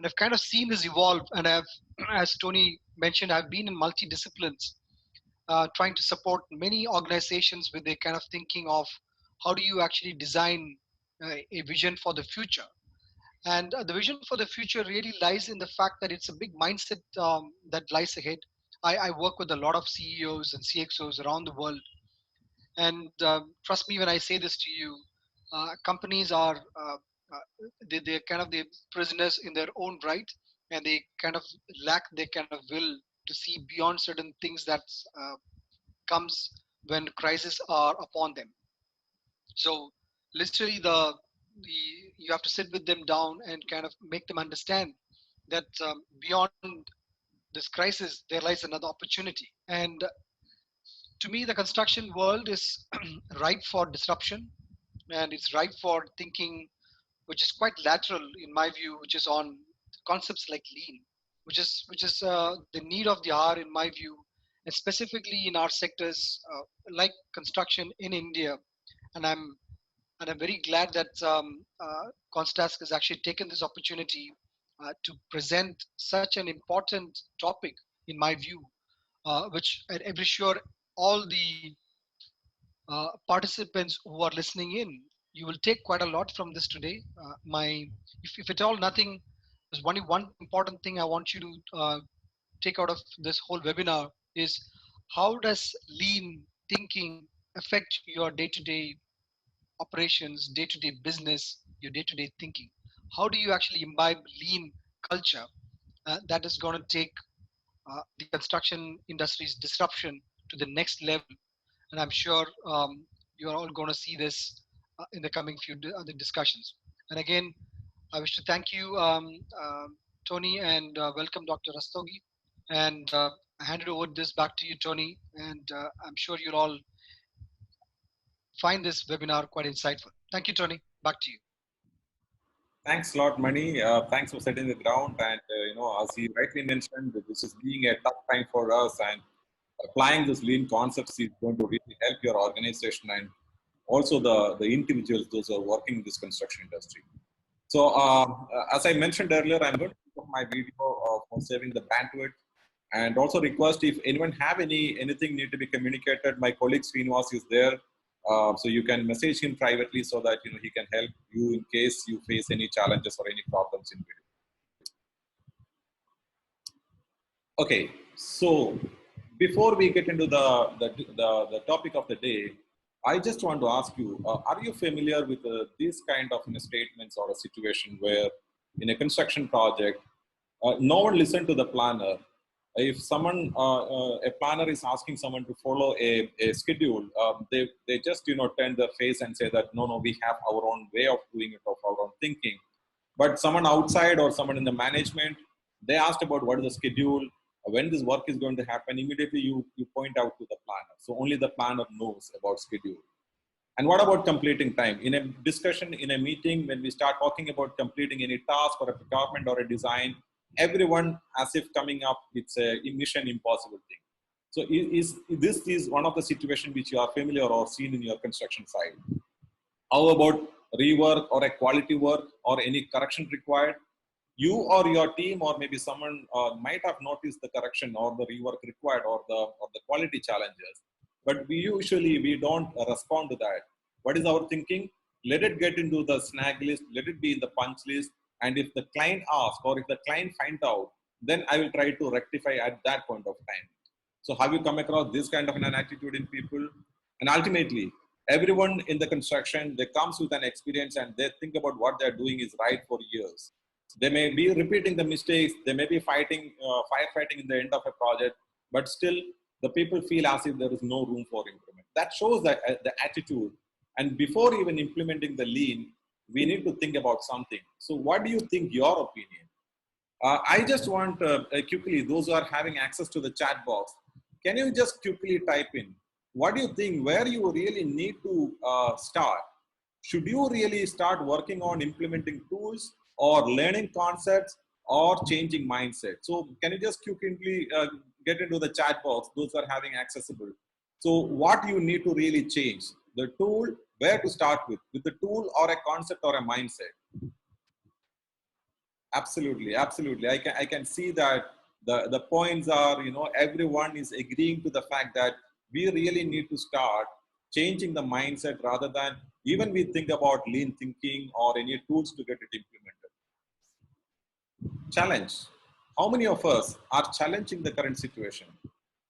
And I've kind of seen this evolve, and I've, as Tony mentioned, I've been in multi-disciplines, trying to support many organizations with their kind of thinking of how do you actually design a vision for the future. And the vision for the future really lies in the fact that it's a big mindset that lies ahead. I work with a lot of CEOs and CXOs around the world, and trust me when I say this to you, companies are they're kind of the prisoners in their own right, and they kind of lack their kind of will to see beyond certain things that uh, comes when crises are upon them. So literally the you have to sit with them down and kind of make them understand that beyond this crisis there lies another opportunity. And to me, the construction world is ripe for disruption, and it's ripe for thinking which is quite lateral in my view, which is on concepts like lean, which is the need of the hour in my view, and specifically in our sectors like construction in India. And I'm very glad that Constask has actually taken this opportunity to present such an important topic in my view, which I'm very sure all the participants who are listening in, you will take quite a lot from this today. If at all nothing, there's only one important thing I want you to take out of this whole webinar is how does lean thinking affect your day-to-day operations, day-to-day business, your day-to-day thinking? How do you actually imbibe lean culture that is going to take the construction industry's disruption to the next level? And I'm sure you are all going to see this in the coming few other discussions. And again, I wish to thank you, Tony, and welcome Dr. Rastogi. And I handed over this back to you, Tony, and I'm sure you'll all find this webinar quite insightful. Thank you, Tony. Back to you. Thanks a lot, Mani. Thanks for setting the ground. And, as he rightly mentioned, this is being a tough time for us, and applying this lean concepts is going to really help your organization and also the individuals, those who are working in this construction industry. So, as I mentioned earlier, I'm going to put my video for saving the bandwidth, and also request if anyone have anything need to be communicated. My colleague Srinivas is there, so you can message him privately so that he can help you in case you face any challenges or any problems in video. Okay, so before we get into the topic of the day, I just want to ask you, are you familiar with these kind of statements or a situation where in a construction project, no one listened to the planner? If someone, a planner is asking someone to follow a schedule, they just, turn their face and say that, no, we have our own way of doing it, of our own thinking. But someone outside or someone in the management, they asked about what is the schedule, when this work is going to happen. Immediately you point out to the planner. So only the planner knows about schedule. And what about completing time? In a discussion, in a meeting, when we start talking about completing any task or a procurement or a design, everyone as if coming up, it's a mission impossible thing. So this is one of the situations which you are familiar or seen in your construction site. How about rework or a quality work or any correction required? You or your team or maybe someone might have noticed the correction or the rework required or the quality challenges, but we don't respond to that. What is our thinking? Let it get into the snag list, let it be in the punch list, and if the client asks or if the client finds out, then I will try to rectify at that point of time. So have you come across this kind of an attitude in people? And ultimately, everyone in the construction, they comes with an experience and they think about what they're doing is right for years. They may be repeating the mistakes, they may be firefighting in the end of a project, but still the people feel as if there is no room for improvement. That shows that the attitude. And before even implementing the lean, we need to think about something. So what do you think, your opinion? I just want quickly, those who are having access to the chat box, can you just quickly type in, what do you think, where you really need to start? Should you really start working on implementing tools or learning concepts or changing mindset? So can you just quickly get into the chat box, those are having accessible. So what you need to really change, the tool, where to start with the tool or a concept or a mindset. Absolutely, absolutely. I can see that the points are, everyone is agreeing to the fact that we really need to start changing the mindset rather than even we think about lean thinking or any tools to get it implemented. Challenge. How many of us are challenging the current situation?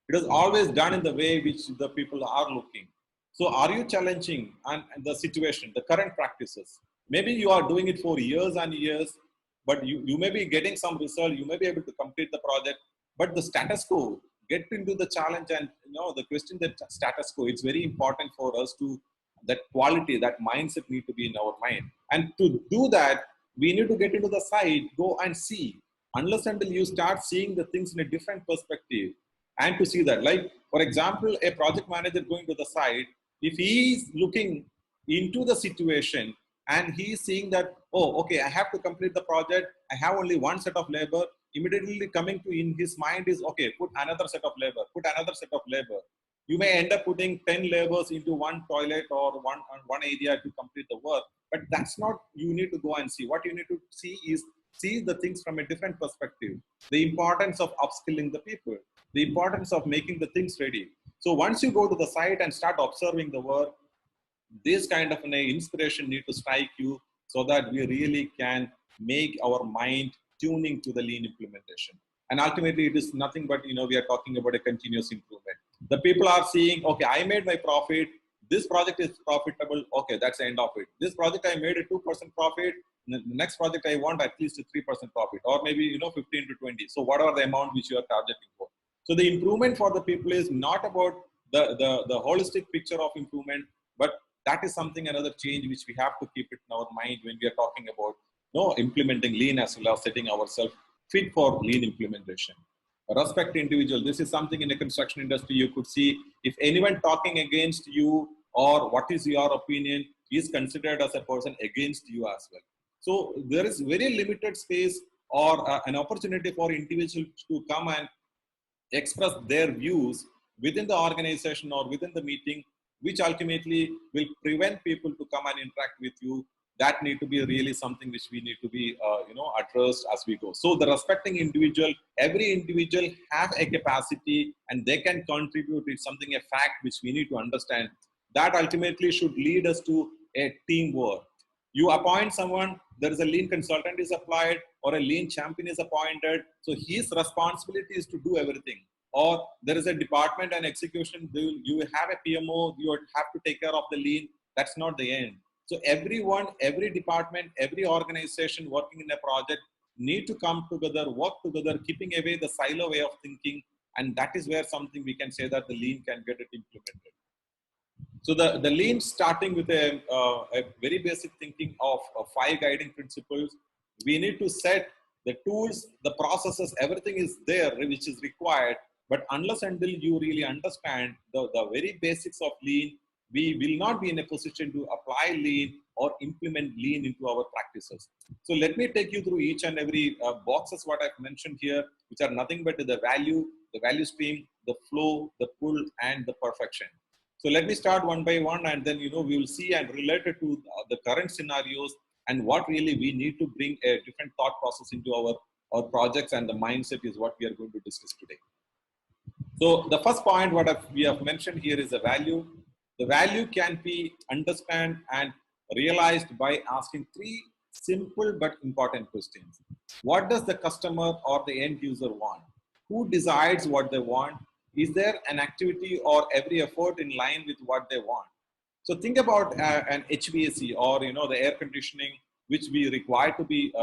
It is always done in the way which the people are looking. So, are you challenging and the situation, the current practices? Maybe you are doing it for years and years, but you may be getting some result. You may be able to complete the project, but the status quo. Get into the challenge and the question that status quo. It's very important for us to that quality, that mindset need to be in our mind. And to do that, we need to get into the site, go and see. Unless until you start seeing the things in a different perspective, and to see that, like for example, a project manager going to the site, if he is looking into the situation and he is seeing that, oh, okay, I have to complete the project, I have only one set of labor, immediately coming to in his mind is, okay, put another set of labor, put another set of labor. You may end up putting 10 labors into one toilet or one area to complete the work, but that's not you need to go and see. What you need to see is see the things from a different perspective. The importance of upskilling the people, the importance of making the things ready. So once you go to the site and start observing the work, this kind of an inspiration need to strike you so that we really can make our mind tuning to the lean implementation. And ultimately, it is nothing but, we are talking about a continuous improvement. The people are seeing, okay, I made my profit. This project is profitable. Okay, that's the end of it. This project, I made a 2% profit. The next project, I want at least a 3% profit, or maybe, 15 to 20. So whatever the amount which you are targeting for. So the improvement for the people is not about the holistic picture of improvement, but that is something, another change which we have to keep it in our mind when we are talking about implementing lean, as well as setting ourselves fit for lean implementation. Respect individual. This is something in the construction industry you could see. If anyone talking against you or what is your opinion is considered as a person against you as well. So there is very limited space or an opportunity for individuals to come and express their views within the organization or within the meeting, which ultimately will prevent people to come and interact with you. That need to be really something which we need to be addressed as we go. So the respecting individual, every individual have a capacity and they can contribute. It's something, a fact which we need to understand. That ultimately should lead us to a teamwork. You appoint someone, there is a lean consultant is applied or a lean champion is appointed. So his responsibility is to do everything. Or there is a department and execution, you have a PMO, you have to take care of the lean. That's not the end. So everyone, every department, every organization working in a project need to come together, work together, keeping away the silo way of thinking. And that is where something we can say that the lean can get it implemented. So the lean starting with a very basic thinking of 5 guiding principles. We need to set the tools, the processes, everything is there which is required. But unless until you really understand the very basics of lean, we will not be in a position to apply lean or implement lean into our practices. So let me take you through each and every boxes what I've mentioned here, which are nothing but the value stream, the flow, the pull, and the perfection. So let me start one by one, and then we will see and relate it to the current scenarios and what really we need to bring a different thought process into our projects, and the mindset is what we are going to discuss today. So the first point what we have mentioned here is the value. The value can be understood and realized by asking 3 simple but important questions. What does the customer or the end user want? Who decides what they want? Is there an activity or every effort in line with what they want? So think about an HVAC or the air conditioning which we require to be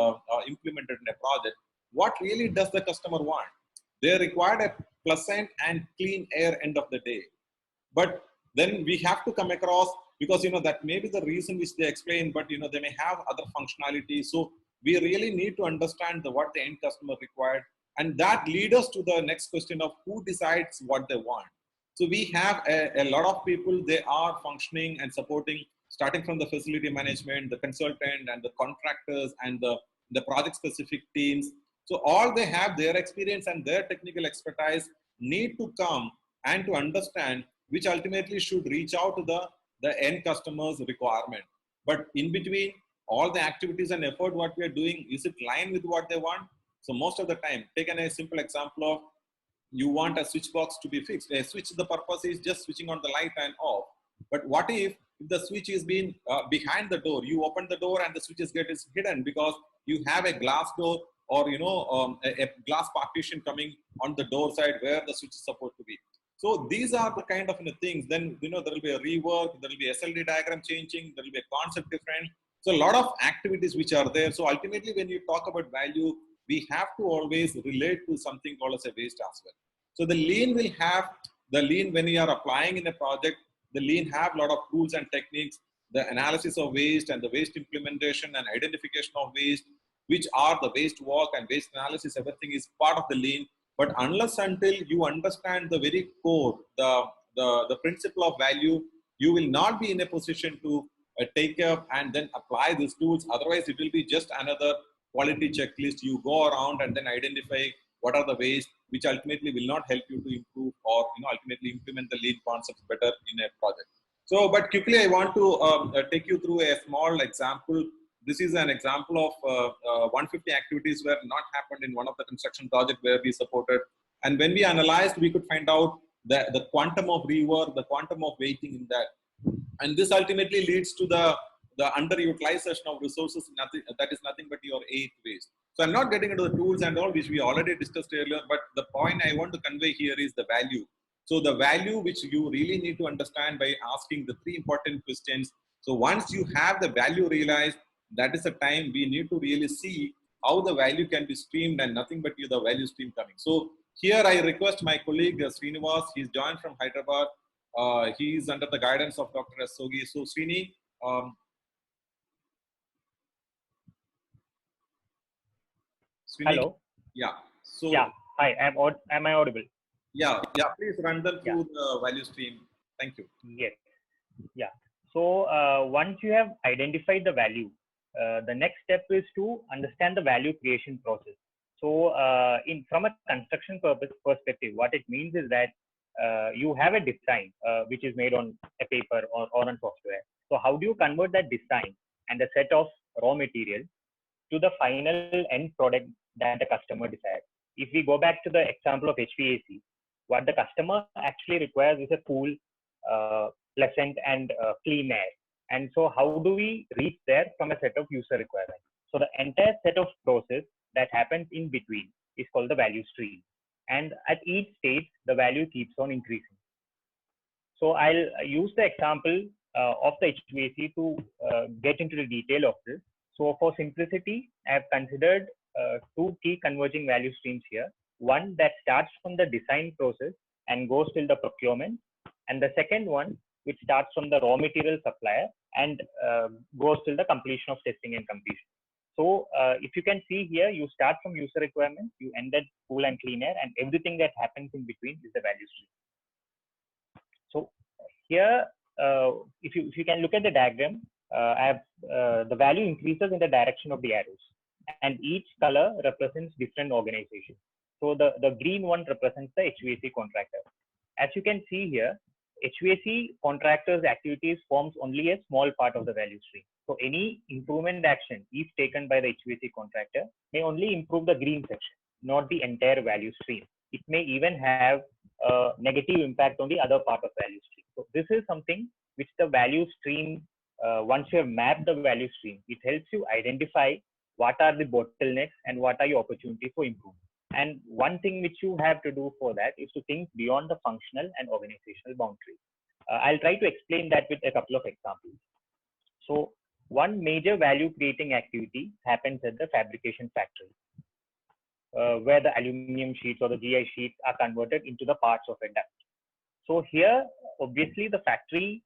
implemented in a project. What really does the customer want? They require a pleasant and clean air end of the day. But then we have to come across, because that may be the reason which they explain, but they may have other functionality. So we really need to understand what the end customer required, and that leads us to the next question of who decides what they want. So we have a lot of people, they are functioning and supporting, starting from the facility management, the consultant, and the contractors, and the project specific teams. So all they have, their experience and their technical expertise need to come and to understand, which ultimately should reach out to the end customer's requirement. But in between, all the activities and effort what we are doing, is it line with what they want? So most of the time, taken a simple example of, you want a switch box to be fixed. A switch, the purpose is just switching on the light and off. But what if the switch is being behind the door? You open the door and the switch is hidden because you have a glass door, or a glass partition coming on the door side where the switch is supposed to be. So these are the kind of things. Then there will be a rework, there will be SLD diagram changing, there will be a concept different. So a lot of activities which are there. So ultimately, when you talk about value, we have to always relate to something called as a waste as well. So the lean will have the lean when you are applying in a project. The lean have a lot of tools and techniques, the analysis of waste and the waste implementation and identification of waste, which are the waste walk and waste analysis. Everything is part of the lean. But unless until you understand the very core, the principle of value, you will not be in a position to take up and then apply these tools. Otherwise, it will be just another quality checklist. You go around and then identify what are the waste, which ultimately will not help you to improve or ultimately implement the lean concepts better in a project. So, but quickly, I want to take you through a small example. This is an example of 150 activities were not happened in one of the construction project where we supported. And when we analyzed, we could find out the quantum of rework, the quantum of waiting in that. And this ultimately leads to the underutilization of resources. That is nothing but your eighth waste. So I'm not getting into the tools and all, which we already discussed earlier, but the point I want to convey here is the value. So the value which you really need to understand by asking the three important questions. So once you have the value realized, that is the time we need to really see how the value can be streamed and nothing but the value stream coming. So here I request my colleague Srinivas, he's joined from Hyderabad. He is under the guidance of Dr. S. Sogi. So Srini, Srini, Hello. yeah. So Yeah. Hi. Am I audible? Yeah. Please run them through the value stream. Thank you. Yes. Yeah. So once you have identified the value, the next step is to understand the value creation process. So from a construction perspective, what it means is that you have a design which is made on a paper or on software. So how do you convert that design and a set of raw materials to the final end product that the customer desires? If we go back to the example of HVAC, what the customer actually requires is a cool, pleasant, and clean air. And so how do we reach there from a set of user requirements? So the entire set of process that happens in between is called the value stream. And at each stage, the value keeps on increasing. So I'll use the example of the HVAC to get into the detail of this. So for simplicity, I've considered two key converging value streams here. One that starts from the design process and goes till the procurement, and the second one which starts from the raw material supplier and goes till the completion of testing and completion. So if you can see here, you start from user requirements, you end at cool and clean air, and everything that happens in between is the value stream. So here, if you can look at the diagram, I have the value increases in the direction of the arrows, and each color represents different organizations. So the green one represents the HVAC contractor. As you can see here, HVAC contractors' activities forms only a small part of the value stream. So any improvement action, if taken by the HVAC contractor, may only improve the green section, not the entire value stream. It may even have a negative impact on the other part of value stream. So this is something which the value stream, once you have mapped the value stream, it helps you identify what are the bottlenecks and what are your opportunities for improvement. And one thing which you have to do for that is to think beyond the functional and organizational boundaries. I'll try to explain that with a couple of examples. So one major value creating activity happens at the fabrication factory, where the aluminum sheets or the GI sheets are converted into the parts of a duct. So here, obviously, the factory's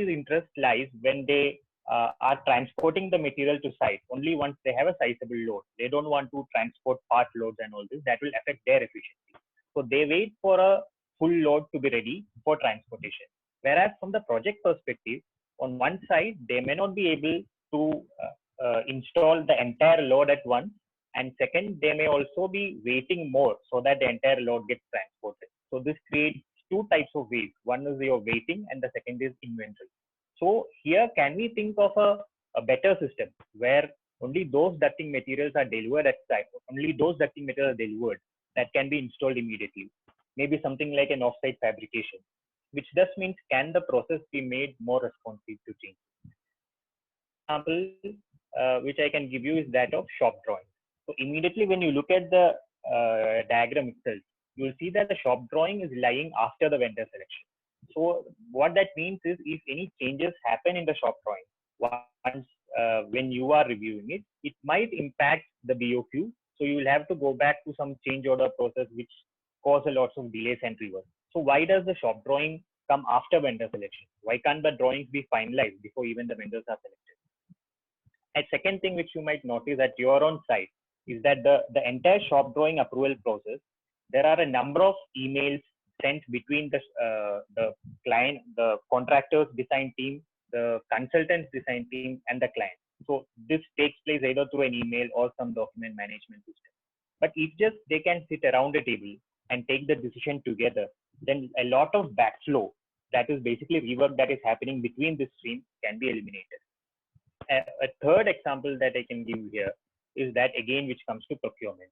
interest lies when they are transporting the material to site only once they have a sizable load. They don't want to transport part loads and all this. That will affect their efficiency. So they wait for a full load to be ready for transportation. Whereas from the project perspective, on one side, they may not be able to install the entire load at once. And second, they may also be waiting more so that the entire load gets transported. So this creates two types of waste. One is your waiting and the second is inventory. So here, can we think of a a better system where only those ducting materials are delivered at site, only those ducting materials are delivered that can be installed immediately. Maybe something like an off-site fabrication, which just means can the process be made more responsive to change. Example which I can give you is that of shop drawing. So immediately when you look at the diagram itself, you will see that the shop drawing is lying after the vendor selection. So what that means is if any changes happen in the shop drawing, once when you are reviewing it, it might impact the BOQ. So you will have to go back to some change order process, which cause a lot of delays and rework. So why does the shop drawing come after vendor selection? Why can't the drawings be finalized before even the vendors are selected? And second thing which you might notice at your own site is that the entire shop drawing approval process, there are a number of emails sent between the client, the contractor's design team, the consultant's design team, and the client. So this takes place either through an email or some document management system. But if just they can sit around a table and take the decision together, then a lot of backflow, that is basically rework that is happening between these streams, can be eliminated. A third example that I can give here is that again, which comes to procurement.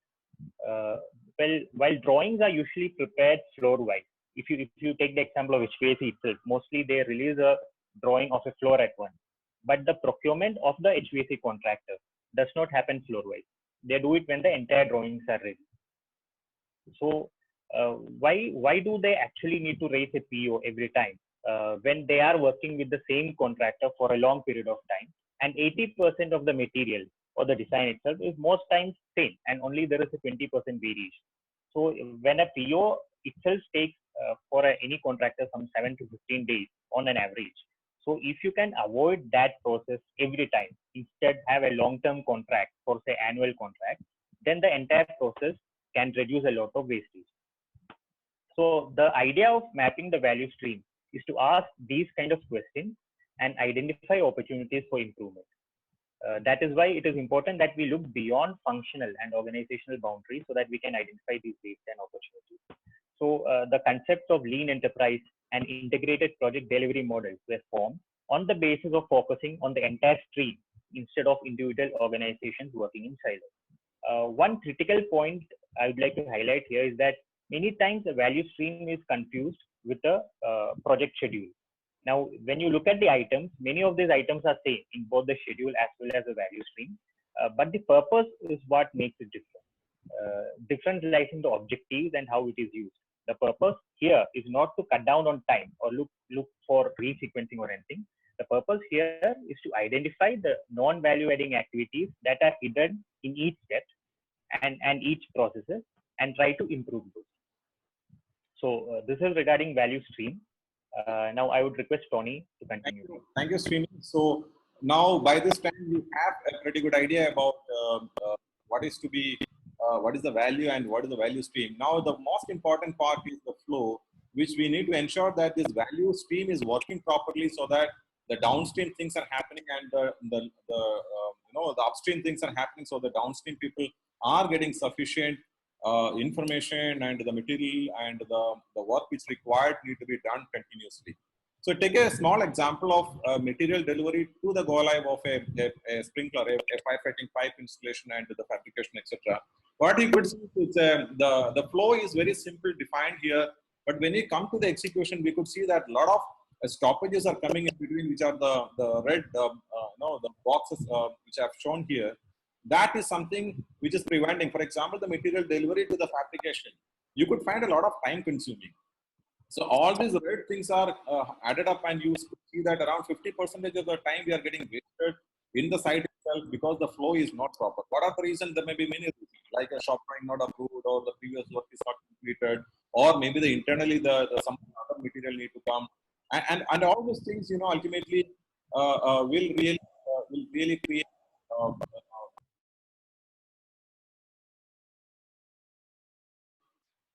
Well, while drawings are usually prepared floor-wise, if you take the example of HVAC itself, mostly they release a drawing of a floor at once. But the procurement of the HVAC contractor does not happen floor-wise. They do it when the entire drawings are ready. So why do they actually need to raise a PO every time when they are working with the same contractor for a long period of time, and 80% of the material or the design itself is most times same, and only there is a 20% variation. So when a PO itself takes for any contractor some 7 to 15 days on an average. So if you can avoid that process every time, instead have a long-term contract for say annual contract, then the entire process can reduce a lot of wastage. So the idea of mapping the value stream is to ask these kind of questions and identify opportunities for improvement. That is why it is important that we look beyond functional and organizational boundaries so that we can identify these waste and opportunities. So the concepts of lean enterprise and integrated project delivery models were formed on the basis of focusing on the entire stream instead of individual organizations working in silos. One critical point I would like to highlight here is that many times the value stream is confused with the project schedule. Now, when you look at the items, many of these items are same in both the schedule as well as the value stream, but the purpose is what makes it different. Difference lies in the objectives and how it is used. The purpose here is not to cut down on time or look for resequencing or anything. The purpose here is to identify the non-value adding activities that are hidden in each step and each processes and try to improve those. So this is regarding value stream. Now I would request Tony to continue. Thank you, Srini. So now by this time you have a pretty good idea about what is to be, what is the value and what is the value stream. Now the most important part is the flow, which we need to ensure that this value stream is working properly so that the downstream things are happening and the upstream things are happening, so the downstream people are getting sufficient information and the material and the work which required need to be done continuously. So take a small example of material delivery to the go live of a sprinkler, a firefighting pipe installation and the fabrication, etc. What you could see is the flow is very simple defined here, but when you come to the execution, we could see that a lot of stoppages are coming in between, which are the red the boxes which I have shown here. That is something which is preventing, for example, the material delivery to the fabrication. You could find a lot of time consuming. So all these red things are added up, and you see that around 50% of the time we are getting wasted in the site itself because the flow is not proper. What are the reasons? There may be many reasons, like a shop drawing not approved, or the previous work is not completed, or maybe internally some other material need to come, and all these things, ultimately will really create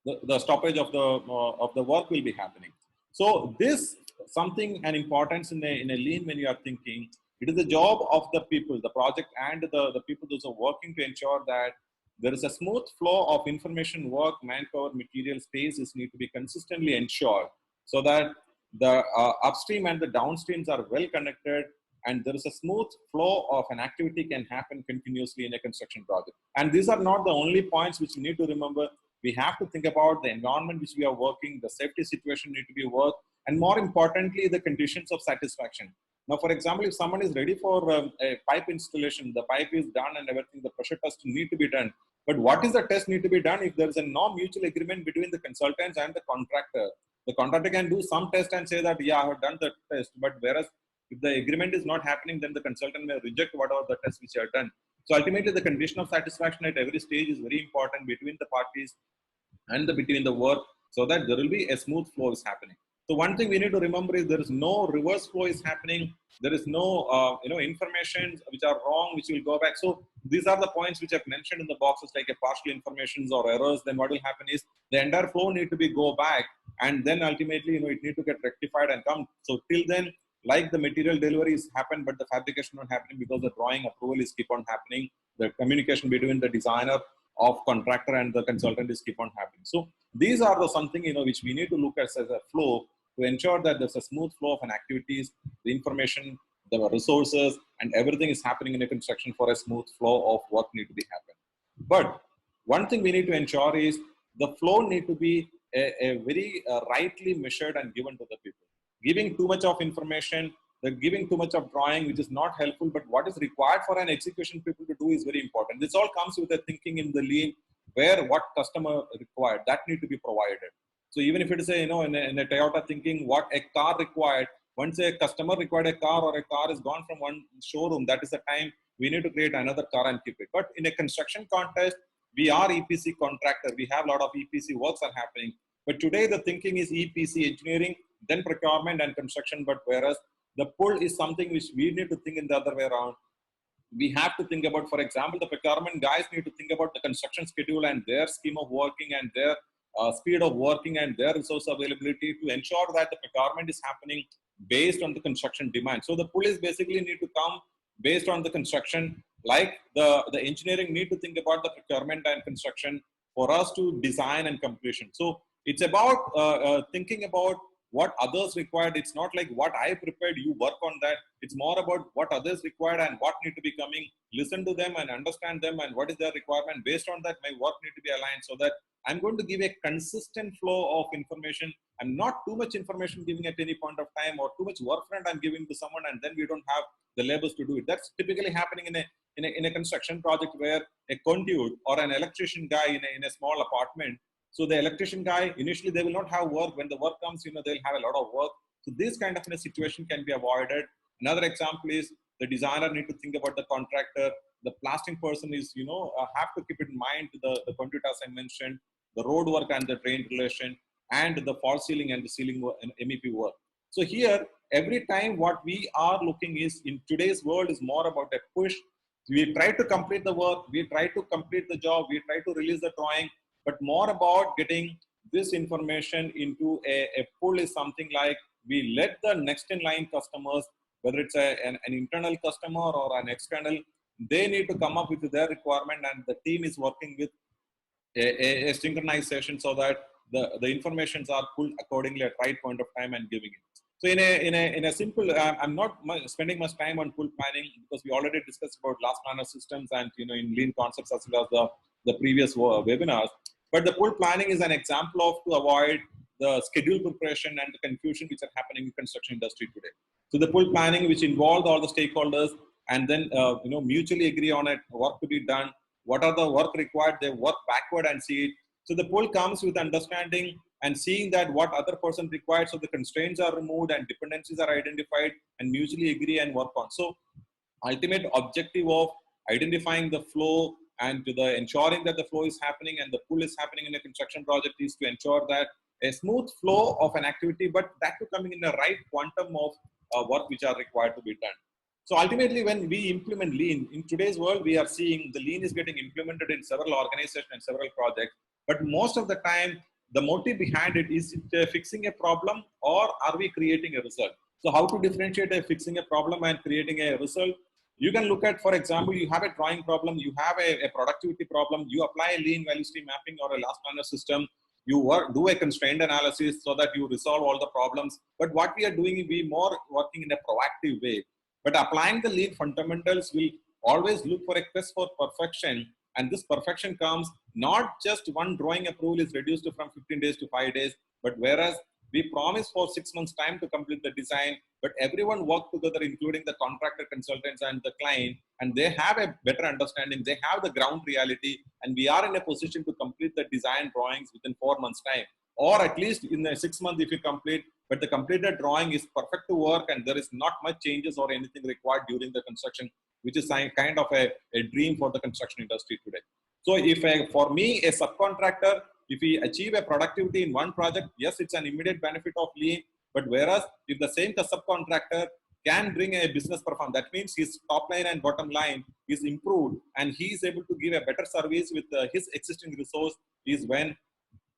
the stoppage of the work will be happening. So this something an importance in a lean when you are thinking. It is the job of the people, the project and the people those are working to ensure that there is a smooth flow of information, work, manpower, material, spaces need to be consistently ensured so that the upstream and the downstreams are well connected and there is a smooth flow of an activity can happen continuously in a construction project. And these are not the only points which we need to remember. We have to think about the environment which we are working, the safety situation need to be worked, and more importantly, the conditions of satisfaction. Now, for example, if someone is ready for a pipe installation, the pipe is done and everything, the pressure test need to be done. But what is the test need to be done if there is a no mutual agreement between the consultants and the contractor? The contractor can do some test and say that, yeah, I have done the test, but whereas if the agreement is not happening, then the consultant may reject whatever the test which are done. So ultimately, the condition of satisfaction at every stage is very important between the parties and between the work, so that there will be a smooth flow is happening. So one thing we need to remember is there is no reverse flow is happening. There is no information which are wrong, which will go back. So these are the points which I've mentioned in the boxes, like a partial informations or errors. Then what will happen is the entire flow need to be go back, and then ultimately it need to get rectified and come. So till then, like the material delivery is happened, but the fabrication not happening because the drawing approval is keep on happening. The communication between the designer of contractor and the consultant is keep on happening. So these are the something which we need to look at as a flow to ensure that there's a smooth flow of an activities, the information, the resources, and everything is happening in a construction for a smooth flow of what need to be happen. But one thing we need to ensure is the flow need to be a very rightly measured and given to the people. Giving too much of information, giving too much of drawing, which is not helpful, but what is required for an execution people to do is very important. This all comes with a thinking in the lean, where what customer required, that need to be provided. So even if it is in a Toyota thinking, what a car required, once a customer required a car or a car is gone from one showroom, that is the time we need to create another car and keep it. But in a construction context, we are EPC contractor. We have a lot of EPC works are happening. But today the thinking is EPC engineering, then procurement and construction. But whereas the pull is something which we need to think in the other way around. We have to think about, for example, the procurement guys need to think about the construction schedule and their scheme of working and their speed of working and their resource availability to ensure that the procurement is happening based on the construction demand. So the pull is basically need to come based on the construction, like the engineering need to think about the procurement and construction for us to design and completion. So it's about thinking about what others required. It's not like what I prepared, you work on that. It's more about what others required and what need to be coming. Listen to them and understand them and what is their requirement. Based on that, my work need to be aligned so that I'm going to give a consistent flow of information. I'm not too much information giving at any point of time, or too much work front I'm giving to someone and then we don't have the labors to do it. That's typically happening in a construction project where a conduit or an electrician guy in a small apartment. So the electrician guy, initially they will not have work. When the work comes, they'll have a lot of work. So this kind of a situation can be avoided. Another example is the designer need to think about the contractor. The plastering person is, have to keep in mind the conduit as I mentioned, the road work and the drain relation, and the false ceiling and the ceiling work and MEP work. So here, every time what we are looking is, in today's world, is more about a push. We try to complete the work, we try to complete the job, we try to release the drawing, but more about getting this information into a pull is something like we let the next in line customers, whether it's an internal customer or an external, they need to come up with their requirement, and the team is working with a synchronized session so that the informations are pulled accordingly at right point of time and giving it. So in a simple, I'm not spending much time on pull planning because we already discussed about last planner systems and in lean concepts as well as the previous webinars. But the pull planning is an example of to avoid the schedule preparation and the confusion which are happening in construction industry today. So the pull planning, which involved all the stakeholders and then mutually agree on it, work to be done. What are the work required? They work backward and see it. So the pull comes with understanding and seeing that what other person required. So the constraints are removed and dependencies are identified and mutually agree and work on. So ultimate objective of identifying the flow and to the ensuring that the flow is happening and the pull is happening in a construction project is to ensure that a smooth flow of an activity, but that to coming in the right quantum of work which are required to be done. So ultimately, when we implement lean in today's world, we are seeing the lean is getting implemented in several organizations and several projects. But most of the time, the motive behind it is it fixing a problem, or are we creating a result? So how to differentiate fixing a problem and creating a result? You can look at, for example, you have a drawing problem, you have a productivity problem, you apply a lean value stream mapping or a last planner system, you do a constraint analysis so that you resolve all the problems. But what we are doing is we more working in a proactive way. But applying the lean fundamentals will always look for a quest for perfection. And this perfection comes not just one drawing approval is reduced from 15 days to 5 days, but whereas we promise for 6 months time to complete the design, but everyone work together, including the contractor, consultants, and the client, and they have a better understanding. They have the ground reality, and we are in a position to complete the design drawings within 4 months time, or at least in the 6 months if you complete. But the completed drawing is perfect to work, and there is not much changes or anything required during the construction, which is kind of a dream for the construction industry today. So for me, a subcontractor, if we achieve a productivity in one project, yes, it's an immediate benefit of lean. But whereas if the same subcontractor can bring a business performance, that means his top line and bottom line is improved, and he is able to give a better service with his existing resource, is when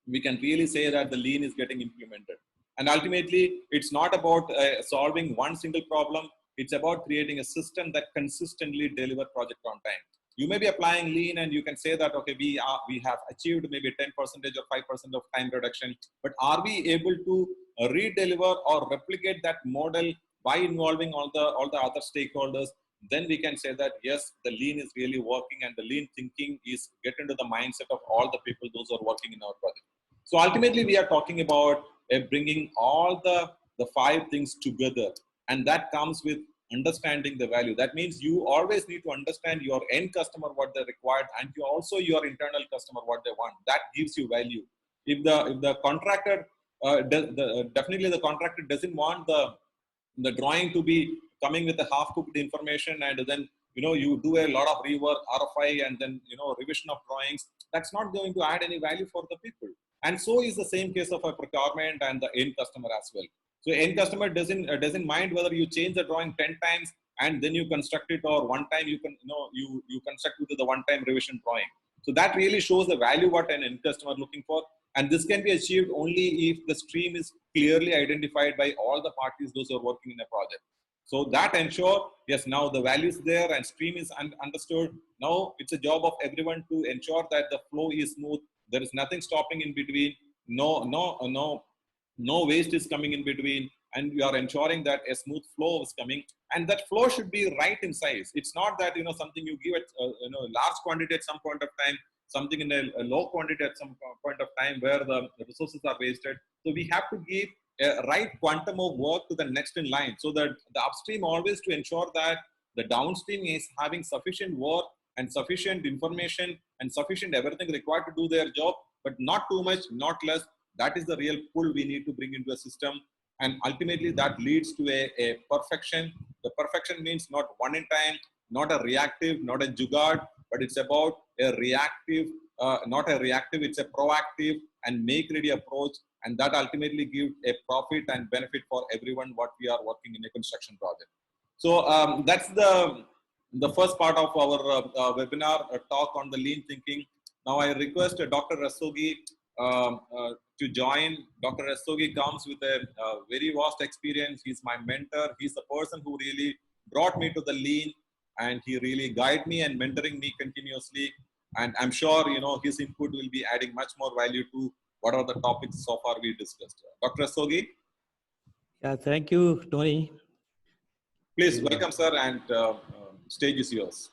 we can really say that the lean is getting implemented. And ultimately, it's not about solving one single problem. It's about creating a system that consistently deliver project on time. You may be applying lean and you can say that, okay, we have achieved maybe 10% or 5% of time reduction, but are we able to redeliver or replicate that model by involving all the other stakeholders? Then we can say that, yes, the lean is really working, and the lean thinking is get into the mindset of all the people, those who are working in our project. So ultimately, we are talking about bringing all the 5 things together, and that comes with understanding the value. That means you always need to understand your end customer, what they required, and you also your internal customer, what they want. That gives you value. If the contractor, definitely the contractor doesn't want the drawing to be coming with a half-cooked information, and then you do a lot of rework, RFI, and then revision of drawings. That's not going to add any value for the people. And so is the same case of a procurement and the end customer as well. So end customer doesn't mind whether you change the drawing 10 times and then you construct it, or one time you can you construct with the one-time revision drawing. So that really shows the value what an end customer looking for. And this can be achieved only if the stream is clearly identified by all the parties, those who are working in a project. So that ensure, yes, now the value is there and stream is understood. Now it's a job of everyone to ensure that the flow is smooth. There is nothing stopping in between. No waste is coming in between, and we are ensuring that a smooth flow is coming, and that flow should be right in size. It's not that something you give it large quantity at some point of time, something in a low quantity at some point of time where the resources are wasted. So we have to give a right quantum of work to the next in line, so that the upstream always to ensure that the downstream is having sufficient work and sufficient information and sufficient everything required to do their job, but not too much, not less. That is the real pull we need to bring into a system. And ultimately that leads to a perfection. The perfection means not one in time, not a reactive, not a jugaad, but it's about a reactive, not a reactive, it's a proactive and make ready approach. And that ultimately gives a profit and benefit for everyone what we are working in a construction project. So that's the first part of our webinar talk on the lean thinking. Now I request Dr. Rastogi to join. Dr. Rastogi comes with a very vast experience. He's my mentor. He's the person who really brought me to the lean, and he really guided me and mentoring me continuously. And I'm sure his input will be adding much more value to what are the topics so far we discussed. Dr. Rastogi? Yeah, thank you, Tony. Please welcome, sir, and stage is yours.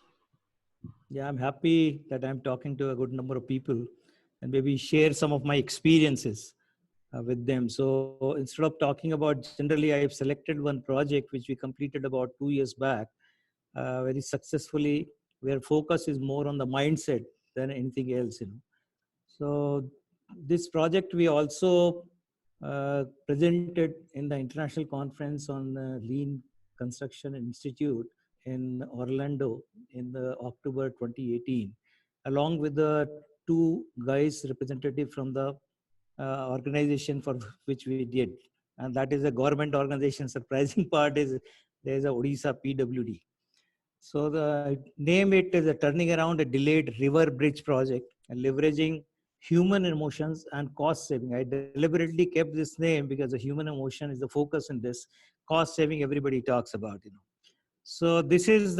Yeah, I'm happy that I'm talking to a good number of people and maybe share some of my experiences with them. So instead of talking about generally, I've selected one project which we completed about 2 years back very successfully, where focus is more on the mindset than anything else. So this project we also presented in the International Conference on Lean Construction Institute in Orlando in the October 2018, along with the 2 guys representative from the organization for which we did. And that is a government organization. Surprising part is there's a Odisha PWD. So the name it is a turning around a delayed river bridge project and leveraging human emotions and cost saving. I deliberately kept this name because the human emotion is the focus in this. Cost saving everybody talks about, So this is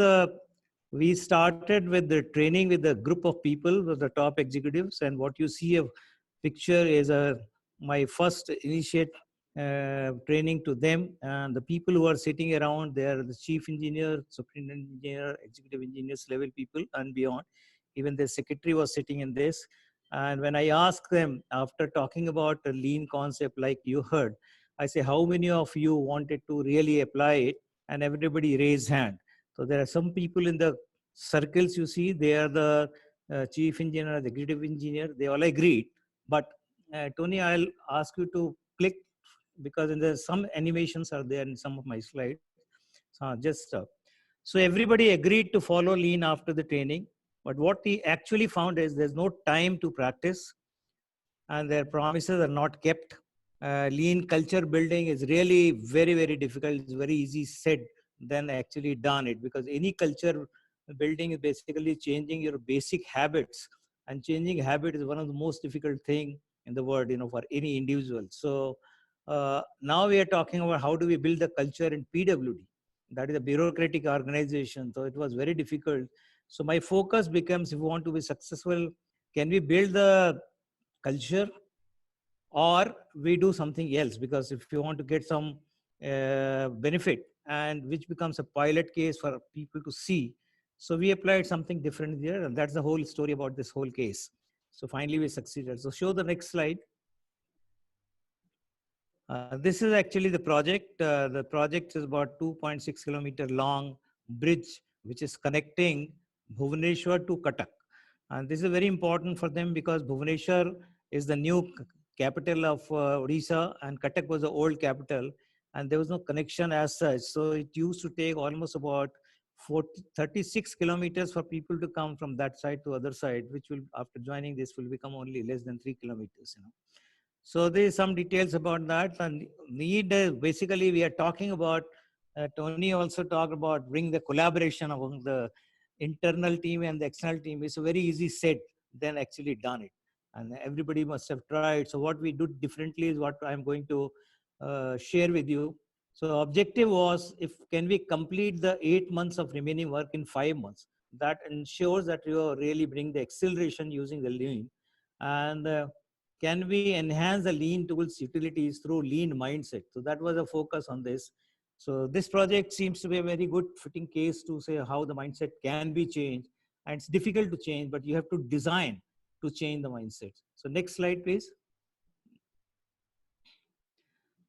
we started with the training with a group of people, with the top executives, and what you see a picture is my first training to them. And the people who are sitting around, they are the chief engineer, superintendent engineer, executive engineers level people and beyond. Even the secretary was sitting in this. And when I asked them, after talking about a lean concept like you heard, I say, how many of you wanted to really apply it? And everybody raised hand. So there are some people in the circles you see, they are the chief engineer, the executive engineer, they all agreed. But Tony, I'll ask you to click because in the some animations are there in some of my slides. So everybody agreed to follow lean after the training. But what we actually found is there's no time to practice and their promises are not kept. Lean culture building is really very, very difficult. It's very easy said than actually done it, because any culture building is basically changing your basic habits, and changing habit is one of the most difficult thing in the world, for any individual. So now we are talking about how do we build the culture in PWD. That is a bureaucratic organization. So it was very difficult. So my focus becomes, if we want to be successful, can we build the culture or we do something else? Because if you want to get some benefit, and which becomes a pilot case for people to see, so we applied something different there, and that's the whole story about this whole case. So finally we succeeded. So show the next slide. This is actually the project. The project is about 2.6 kilometer long bridge which is connecting Bhubaneswar to Cuttack. And this is very important for them because Bhubaneswar is the new capital of Odisha, and Cuttack was the old capital, and there was no connection as such. So it used to take almost about 36 kilometers for people to come from that side to other side, which will, after joining this, will become only less than 3 kilometers. So there is some details about that. And need, basically we are talking about, Tony also talked about bring the collaboration among the internal team and the external team. It's a very easy set than actually done it. And everybody must have tried. So what we do differently is what I'm going to share with you. So objective was, if can we complete the 8 months of remaining work in 5 months? That ensures that you really bring the acceleration using the lean. And can we enhance the lean tools utilities through lean mindset? So that was a focus on this. So this project seems to be a very good fitting case to say how the mindset can be changed. And it's difficult to change, but you have to design to change the mindset. So next slide, please.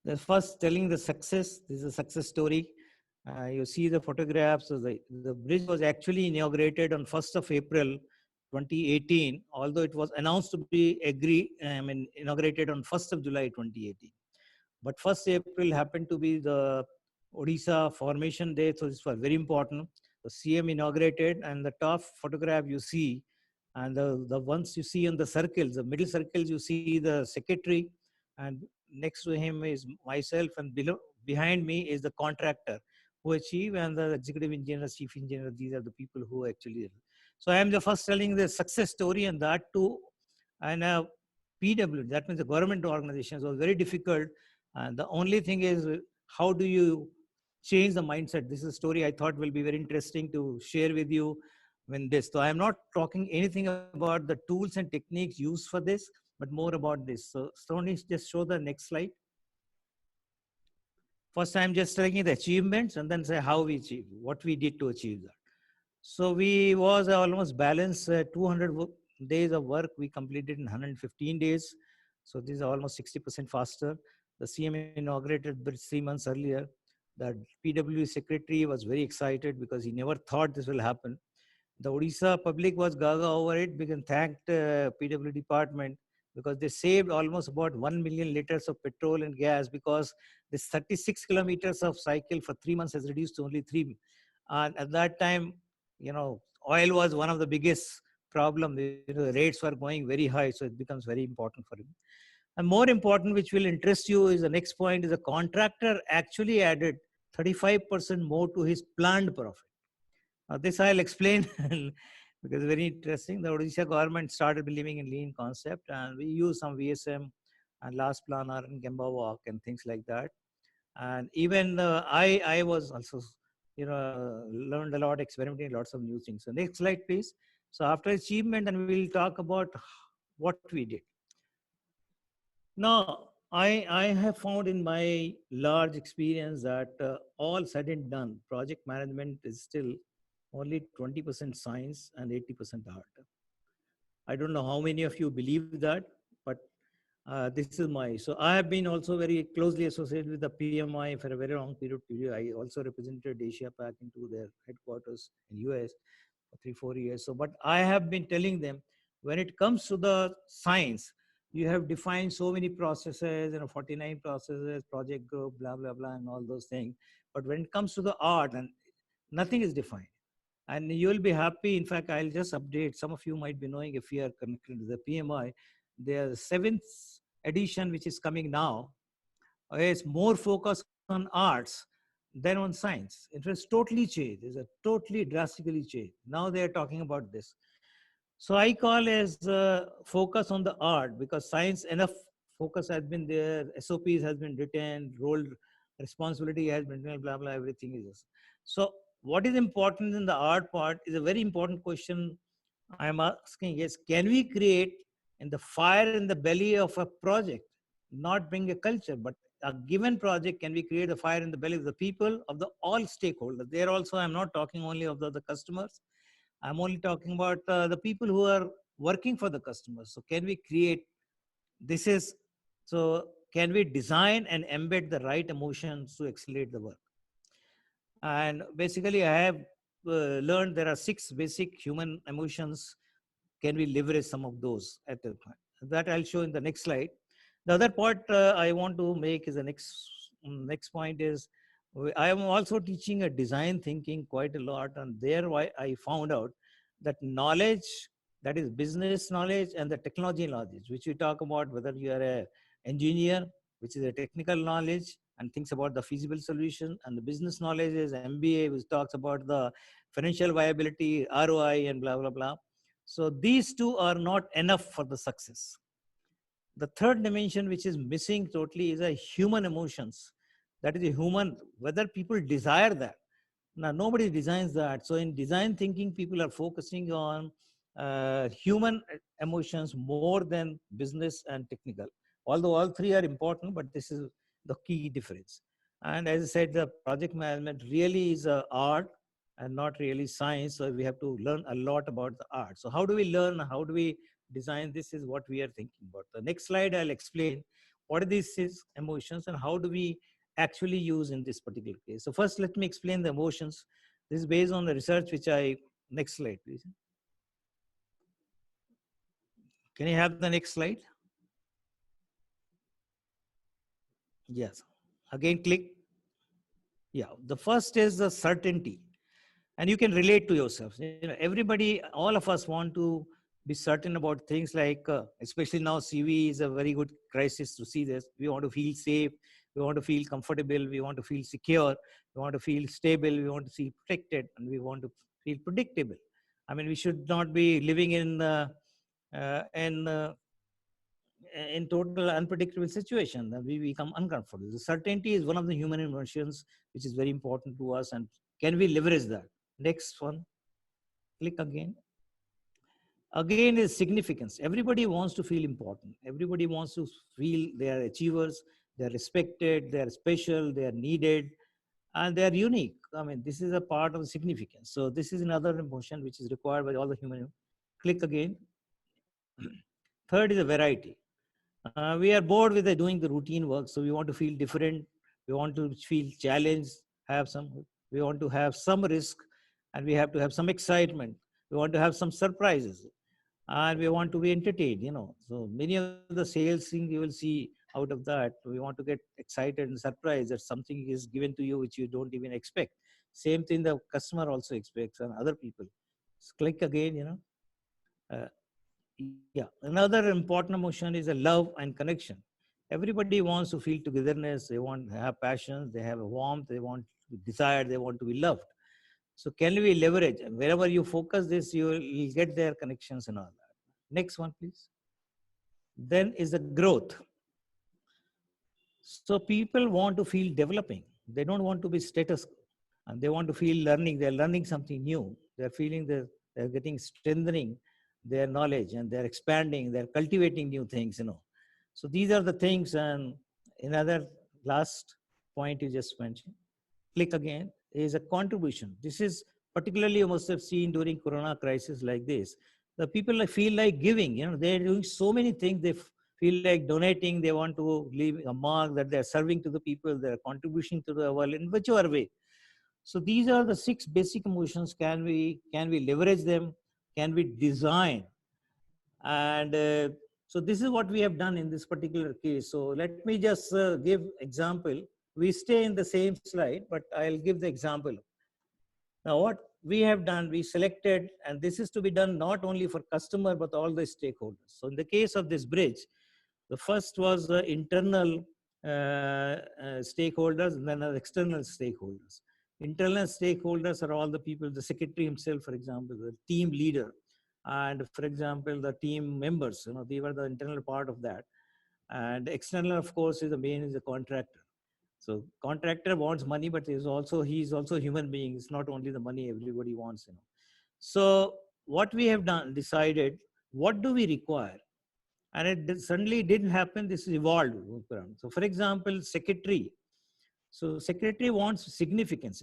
The first telling the success. This is a success story. You see the photographs. So the bridge was actually inaugurated on 1st of April 2018, although it was announced to be inaugurated on 1st of July 2018. But 1st April happened to be the Odisha formation day, so this was very important. The CM inaugurated, and the top photograph you see, and the ones you see in the circles, the middle circles, you see the secretary, and next to him is myself, and behind me is the contractor who achieved, and the executive engineer, chief engineer. These are the people who actually. So I am the first telling the success story, and that too, and PW, that means the government organizations, was very difficult. And the only thing is, how do you change the mindset? This is a story I thought will be very interesting to share with you when this. So I'm not talking anything about the tools and techniques used for this, but more about this. So Tony, just show the next slide. First, I'm just telling you the achievements and then say how we achieved, what we did to achieve that. So we was almost balanced 200 days of work we completed in 115 days. So this is almost 60% faster. The CM inaugurated 3 months earlier. The PW secretary was very excited because he never thought this will happen. The Odisha public was gaga over it. We can thank PW department because they saved almost about 1 million liters of petrol and gas, because this 36 kilometers of cycle for 3 months has reduced to only 3. And at that time, oil was one of the biggest problem. The rates were going very high, so it becomes very important for him. And more important, which will interest you, is the next point, is the contractor actually added 35% more to his planned profit. This I'll explain because it's very interesting. The Odisha government started believing in lean concept, and we use some VSM and last planner and Gemba walk and things like that. And even I was also, learned a lot, experimenting lots of new things. So next slide, please. So after achievement, and we'll talk about what we did. Now, I have found in my large experience that all said and done, project management is still only 20% science and 80% art. I don't know how many of you believe that, but this is my. So I have been also very closely associated with the PMI for a very long period. I also represented Asia Pac into their headquarters in US for 3 4 years. So, but I have been telling them when it comes to the science, you have defined so many processes, 49 processes, project group, blah blah blah, and all those things. But when it comes to the art, and nothing is defined, and you will be happy. In fact, I'll just update. Some of you might be knowing if you are connected to the PMI. The seventh edition, which is coming now, is more focused on arts than on science. It was totally changed. It's a totally drastically changed. Now they are talking about this. So I call as focus on the art because science enough focus has been there, SOPs has been written, role responsibility has been written, blah blah, everything is this. So what is important in the art part is a very important question. I'm asking is can we create in the fire in the belly of a project, not bring a culture, but a given project, can we create a fire in the belly of the people, of the all stakeholders? There also, I'm not talking only of the customers. I'm only talking about the people who are working for the customers. So can we create, this is, so can we design and embed the right emotions to accelerate the work? And basically, I have learned there are 6 basic human emotions. Can we leverage some of those at the point? That I'll show in the next slide. The other part I want to make is the next point is I am also teaching a design thinking quite a lot, and there I found out that knowledge, that is business knowledge and the technology knowledge, which we talk about, whether you are a engineer, which is a technical knowledge and thinks about the feasible solution, and the business knowledge is MBA, which talks about the financial viability, ROI, and blah blah blah. So these two are not enough for the success. The third dimension, which is missing totally, is a human emotions. That is a human, whether people desire that. Now, nobody designs that. So in design thinking, people are focusing on human emotions more than business and technical. Although all three are important, but this is the key difference. And as I said, the project management really is a art and not really science. So we have to learn a lot about the art. So how do we learn? How do we design? This is what we are thinking about. The next slide, I'll explain what are these emotions and how do we actually use in this particular case. So first, let me explain the emotions. This is based on the research which next slide, please. Can you have the next slide? Yes. Again, click. Yeah. The first is the certainty. And you can relate to yourself. Everybody, all of us want to be certain about things like, especially now CV is a very good crisis to see this. We want to feel safe. We want to feel comfortable. We want to feel secure. We want to feel stable. We want to feel protected. And we want to feel predictable. I mean, we should not be living in total unpredictable situation that we become uncomfortable. The certainty is one of the human emotions, which is very important to us. And can we leverage that? Next one, click again. Again is significance. Everybody wants to feel important. Everybody wants to feel they are achievers, they are respected, they are special, they are needed, and they are unique. I mean, this is a part of significance. So this is another emotion which is required by all the human. Click again. Third is a variety. We are bored with doing the routine work, so we want to feel different. We want to feel challenged, we want to have some risk, and we have to have some excitement. We want to have some surprises, and we want to be entertained. So many of the sales things you will see out of that. We want to get excited and surprised that something is given to you which you don't even expect. Same thing the customer also expects and other people. Just click again. Uh, yeah, another important emotion is a love and connection. Everybody wants to feel togetherness. They want to have passions. They have a warmth. They want to desire. They want to be loved. So can we leverage? Wherever you focus this, you'll get their connections and all that. Next one, please. Then is the growth. So people want to feel developing. They don't want to be status quo. And they want to feel learning. They're learning something new. They're feeling that they're getting strengthening their knowledge and they're expanding, they're cultivating new things. So these are the things. And another last point you just mentioned, click again, is a contribution. This is particularly you must have seen during Corona crisis like this. The people feel like giving. They're doing so many things. They feel like donating. They want to leave a mark that they're serving to the people. They're contributing to the world in whichever way. So these are the 6 basic emotions. Can we leverage them? Can we design? And so this is what we have done in this particular case. So let me just give example. We stay in the same slide, but I'll give the example. Now what we have done, we selected, and this is to be done not only for customer but all the stakeholders. So in the case of this bridge, the first was the internal stakeholders, and then the external stakeholders. Internal stakeholders are all the people, the secretary himself, for example, the team leader, and for example, the team members. They were the internal part of that. And external, of course, is the contractor. So contractor wants money, but he's also a human being. It's not only the money everybody wants. So what we have done, decided, what do we require? And it suddenly didn't happen. This evolved. So for example, secretary. So secretary wants significance.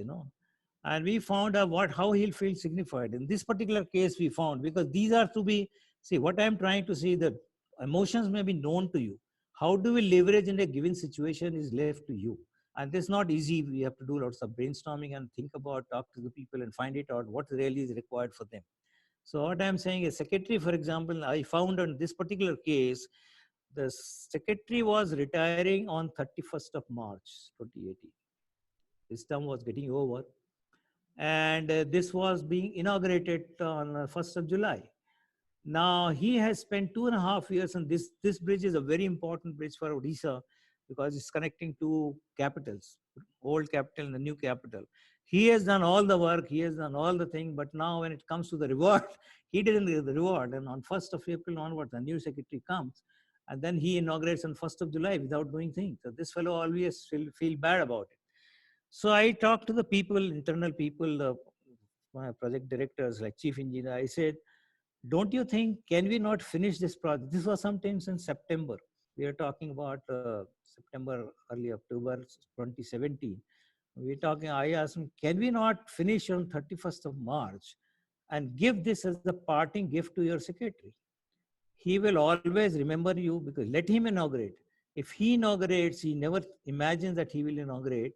And we found out how he'll feel signified. In this particular case, we found, because these are to be, see, what I'm trying to say, that emotions may be known to you. How do we leverage in a given situation is left to you. And this is not easy. We have to do lots of brainstorming and think about, talk to the people and find it out what really is required for them. So what I'm saying is, secretary, for example, I found in this particular case, the secretary was retiring on 31st of March, 2018. His term was getting over. And this was being inaugurated on 1st of July. Now he has spent 2.5 years, and this bridge is a very important bridge for Odisha because it's connecting two capitals, old capital and the new capital. He has done all the work, he has done all the thing, but now when it comes to the reward, he didn't get the reward. And on 1st of April onwards, the new secretary comes, and then he inaugurates on 1st of July without doing things. So this fellow always feel bad about it. So I talked to the people, internal people, my project directors like chief engineer. I said, don't you think, can we not finish this project? This was sometimes in September. We are talking about September, early October 2017. We're talking, I asked him, can we not finish on 31st of March and give this as the parting gift to your secretary? He will always remember you, because let him inaugurate. If he inaugurates, he never imagines that he will inaugurate.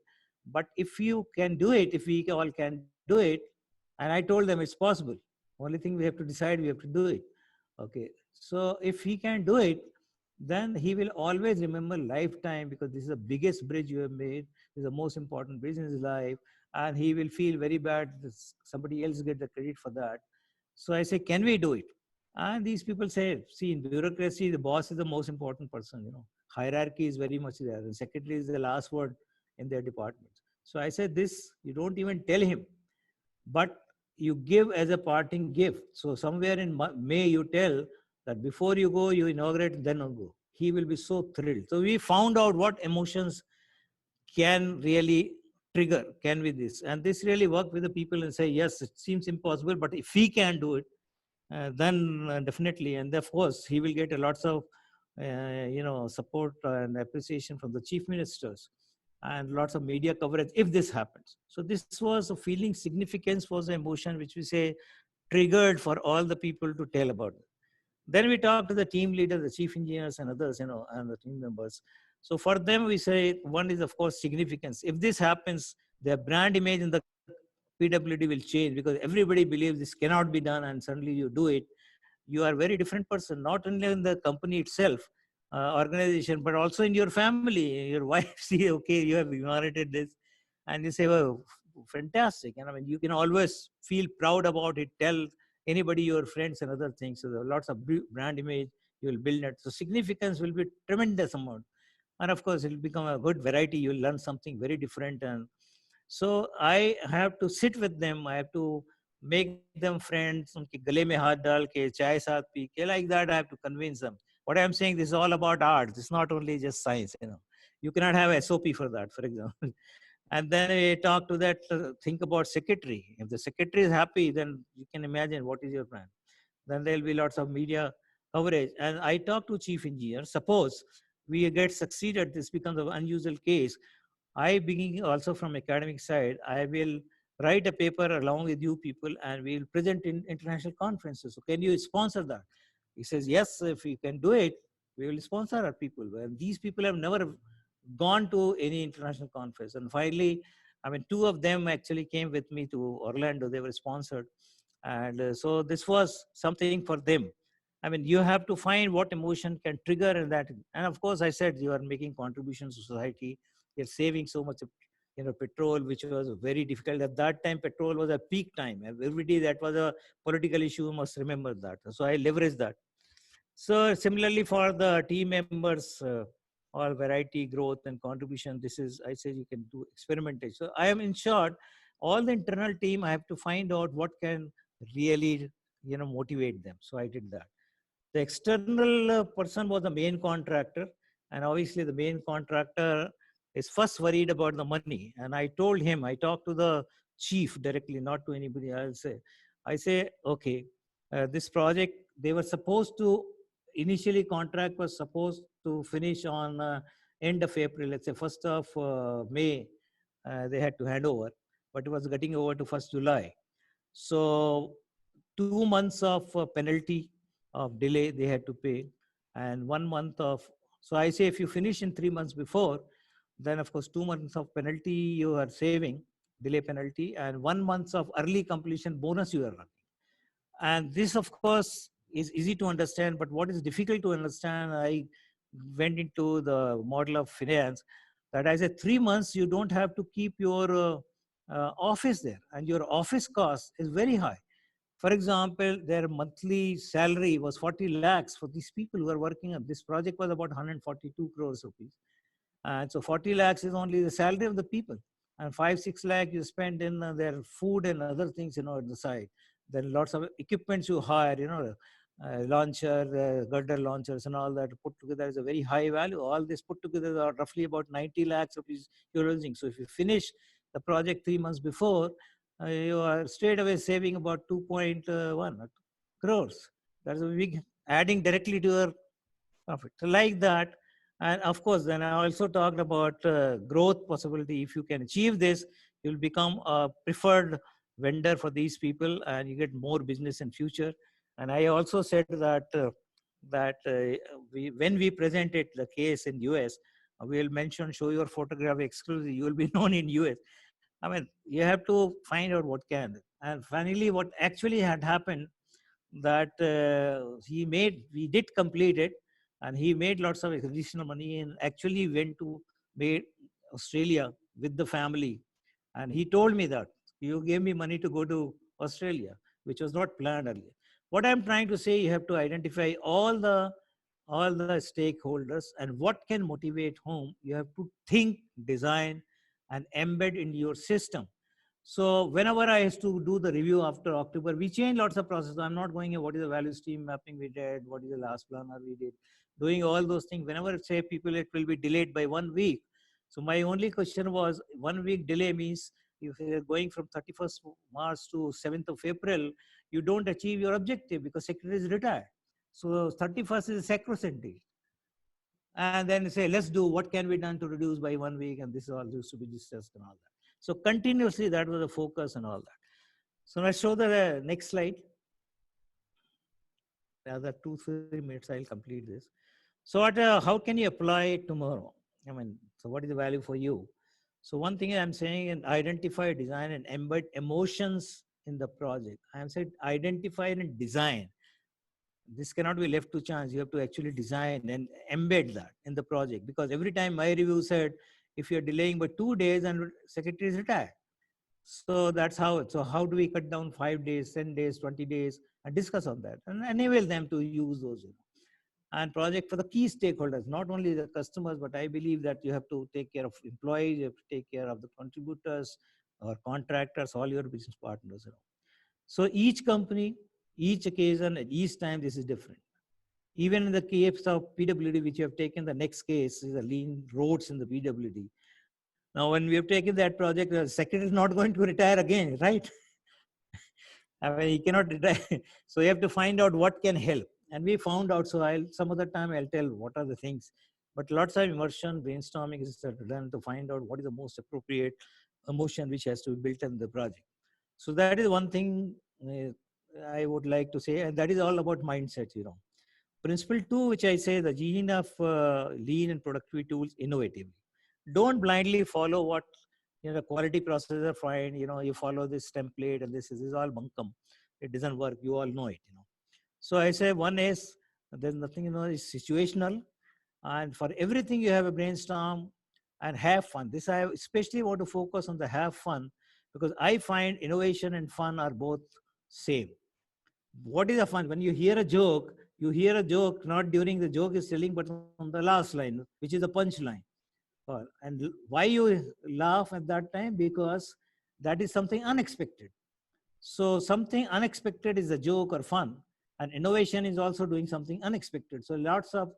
But if you can do it, if we all can do it, and I told them it's possible. Only thing we have to decide, we have to do it. Okay. So if he can do it, then he will always remember lifetime, because this is the biggest bridge you have made. This is the most important bridge in his life. And he will feel very bad that somebody else get the credit for that. So I say, can we do it? And these people say, see, in bureaucracy, the boss is the most important person. Hierarchy is very much there. The secretary is the last word in their department. So I said, this, you don't even tell him, but you give as a parting gift. So somewhere in May, you tell that before you go, you inaugurate, then you go. He will be so thrilled. So we found out what emotions can really trigger, can be this. And this really worked with the people and say, yes, it seems impossible, but if he can do it, then definitely. And of course, he will get a lots of, support and appreciation from the chief ministers and lots of media coverage if this happens. So this was a feeling. Significance was an emotion which we say triggered for all the people to tell about it. Then we talk to the team leader, the chief engineers and others, and the team members. So for them, we say one is of course significance. If this happens, their brand image in the PWD will change, because everybody believes this cannot be done, and suddenly you do it. You are a very different person, not only in the company itself, organization, but also in your family. Your wife see, okay, you have inaugurated this, and you say, well, fantastic. And I mean, you can always feel proud about it. Tell anybody, your friends and other things. So there are lots of brand image you will build it. So significance will be tremendous amount. And of course, it will become a good variety. You will learn something very different. And so I have to sit with them. I have to make them friends. Unke gale mein haath dal ke, chai saath pee ke, like that. I have to convince them. What I'm saying, this is all about art. It's not only just science. You cannot have SOP for that, for example. And then we talk to that, think about secretary. If the secretary is happy, then you can imagine what is your plan. Then there'll be lots of media coverage. And I talked to chief engineer. Suppose we get succeeded, this becomes an unusual case. I, being also from academic side, I will write a paper along with you people and we will present in international conferences. So can you sponsor that? He says, yes, if you can do it, we will sponsor our people. Well, these people have never gone to any international conference. And finally, I mean, two of them actually came with me to Orlando. They were sponsored. And so this was something for them. I mean, you have to find what emotion can trigger in that. And of course, I said you are making contributions to society. You're saving so much of, petrol, which was very difficult at that time. Petrol was a peak time. Every day that was a political issue. You must remember that. So I leveraged that. So similarly for the team members, all variety, growth, and contribution. This is, I say, you can do experimentation. So I am, in short, all the internal team. I have to find out what can really, motivate them. So I did that. The external person was the main contractor, and obviously the main contractor is first worried about the money. And I told him, I talked to the chief directly, not to anybody else. I say, okay, this project, they were supposed to, initially contract was supposed to finish on end of April, let's say 1st of May, they had to hand over, but it was getting over to 1st July. So 2 months of penalty of delay they had to pay, and 1 month of, so I say if you finish in 3 months before, then of course 2 months of penalty you are saving, delay penalty, and 1 month of early completion bonus you are running. And this of course is easy to understand, but what is difficult to understand, I went into the model of finance, that I said 3 months you don't have to keep your office there, and your office cost is very high. For example, their monthly salary was 40 lakhs for these people who are working on this project, was about 142 crores rupees. And so 40 lakhs is only the salary of the people. And 5-6 lakh you spend in their food and other things, at the side. Then lots of equipments you hire, launcher, girder launchers and all that put together is a very high value. All this put together are roughly about 90 lakhs rupees you're losing. So if you finish the project 3 months before, you are straight away saving about 2.1 crores. That's a big adding directly to your profit. So like that. And of course, then I also talked about growth possibility. If you can achieve this, you'll become a preferred vendor for these people and you get more business in future. And I also said that when we presented the case in US, we'll mention, show your photograph exclusive, you will be known in US. I mean, you have to find out what can. And finally, what actually had happened, that we did complete it, and he made lots of additional money and actually went to Australia with the family. And he told me that you gave me money to go to Australia, which was not planned earlier. What I'm trying to say, you have to identify all the stakeholders and what can motivate whom. You have to think, design, and embed into your system. So whenever I used to do the review after October, we changed lots of processes. I'm not going, what is the value stream mapping we did, what is the last planner we did, doing all those things. Whenever say people, it will be delayed by 1 week. So my only question was, 1 week delay means if you're going from 31st March to 7th of April, you don't achieve your objective because secretary is retired. So 31st is a sacrosanct date. And then say, let's do what can be done to reduce by 1 week. And this is all used to be discussed and all that. So continuously, that was the focus and all that. So let's show the next slide. Another 2-3 minutes, I'll complete this. So how can you apply it tomorrow? I mean, so what is the value for you? So one thing I'm saying, and identify, design, and embed emotions in the project. I'm saying identify and design. This cannot be left to chance. You have to actually design and embed that in the project, because every time my review said, if you're delaying by 2 days and secretary is retired. So that's how it. So how do we cut down 5 days, 10 days, 20 days, and discuss on that and enable them to use those. And project for the key stakeholders, not only the customers, but I believe that you have to take care of employees, you have to take care of the contributors or contractors, all your business partners. So each company, each occasion, at each time, this is different. Even in the case of PWD, which you have taken, the next case is the lean roads in the PWD. Now, when we have taken that project, the secretary is not going to retire again, right? I mean, he cannot retire. So you have to find out what can help. And we found out, so I'll some other time I'll tell what are the things. But lots of immersion brainstorming is done to find out what is the most appropriate emotion which has to be built in the project. So that is one thing I would like to say, and that is all about mindset. Principle two, which I say, the gene of lean and productivity tools innovatively. Don't blindly follow what the quality processor find. You follow this template and this is all bunkum. It doesn't work. You all know it. So I say one is there's nothing is situational, and for everything you have a brainstorm and have fun. This I especially want to focus on the have fun because I find innovation and fun are both same. What is the fun? When you hear a joke not during the joke is telling, but on the last line, which is the punchline. And why you laugh at that time? Because that is something unexpected. So something unexpected is a joke or fun, and innovation is also doing something unexpected. So lots of,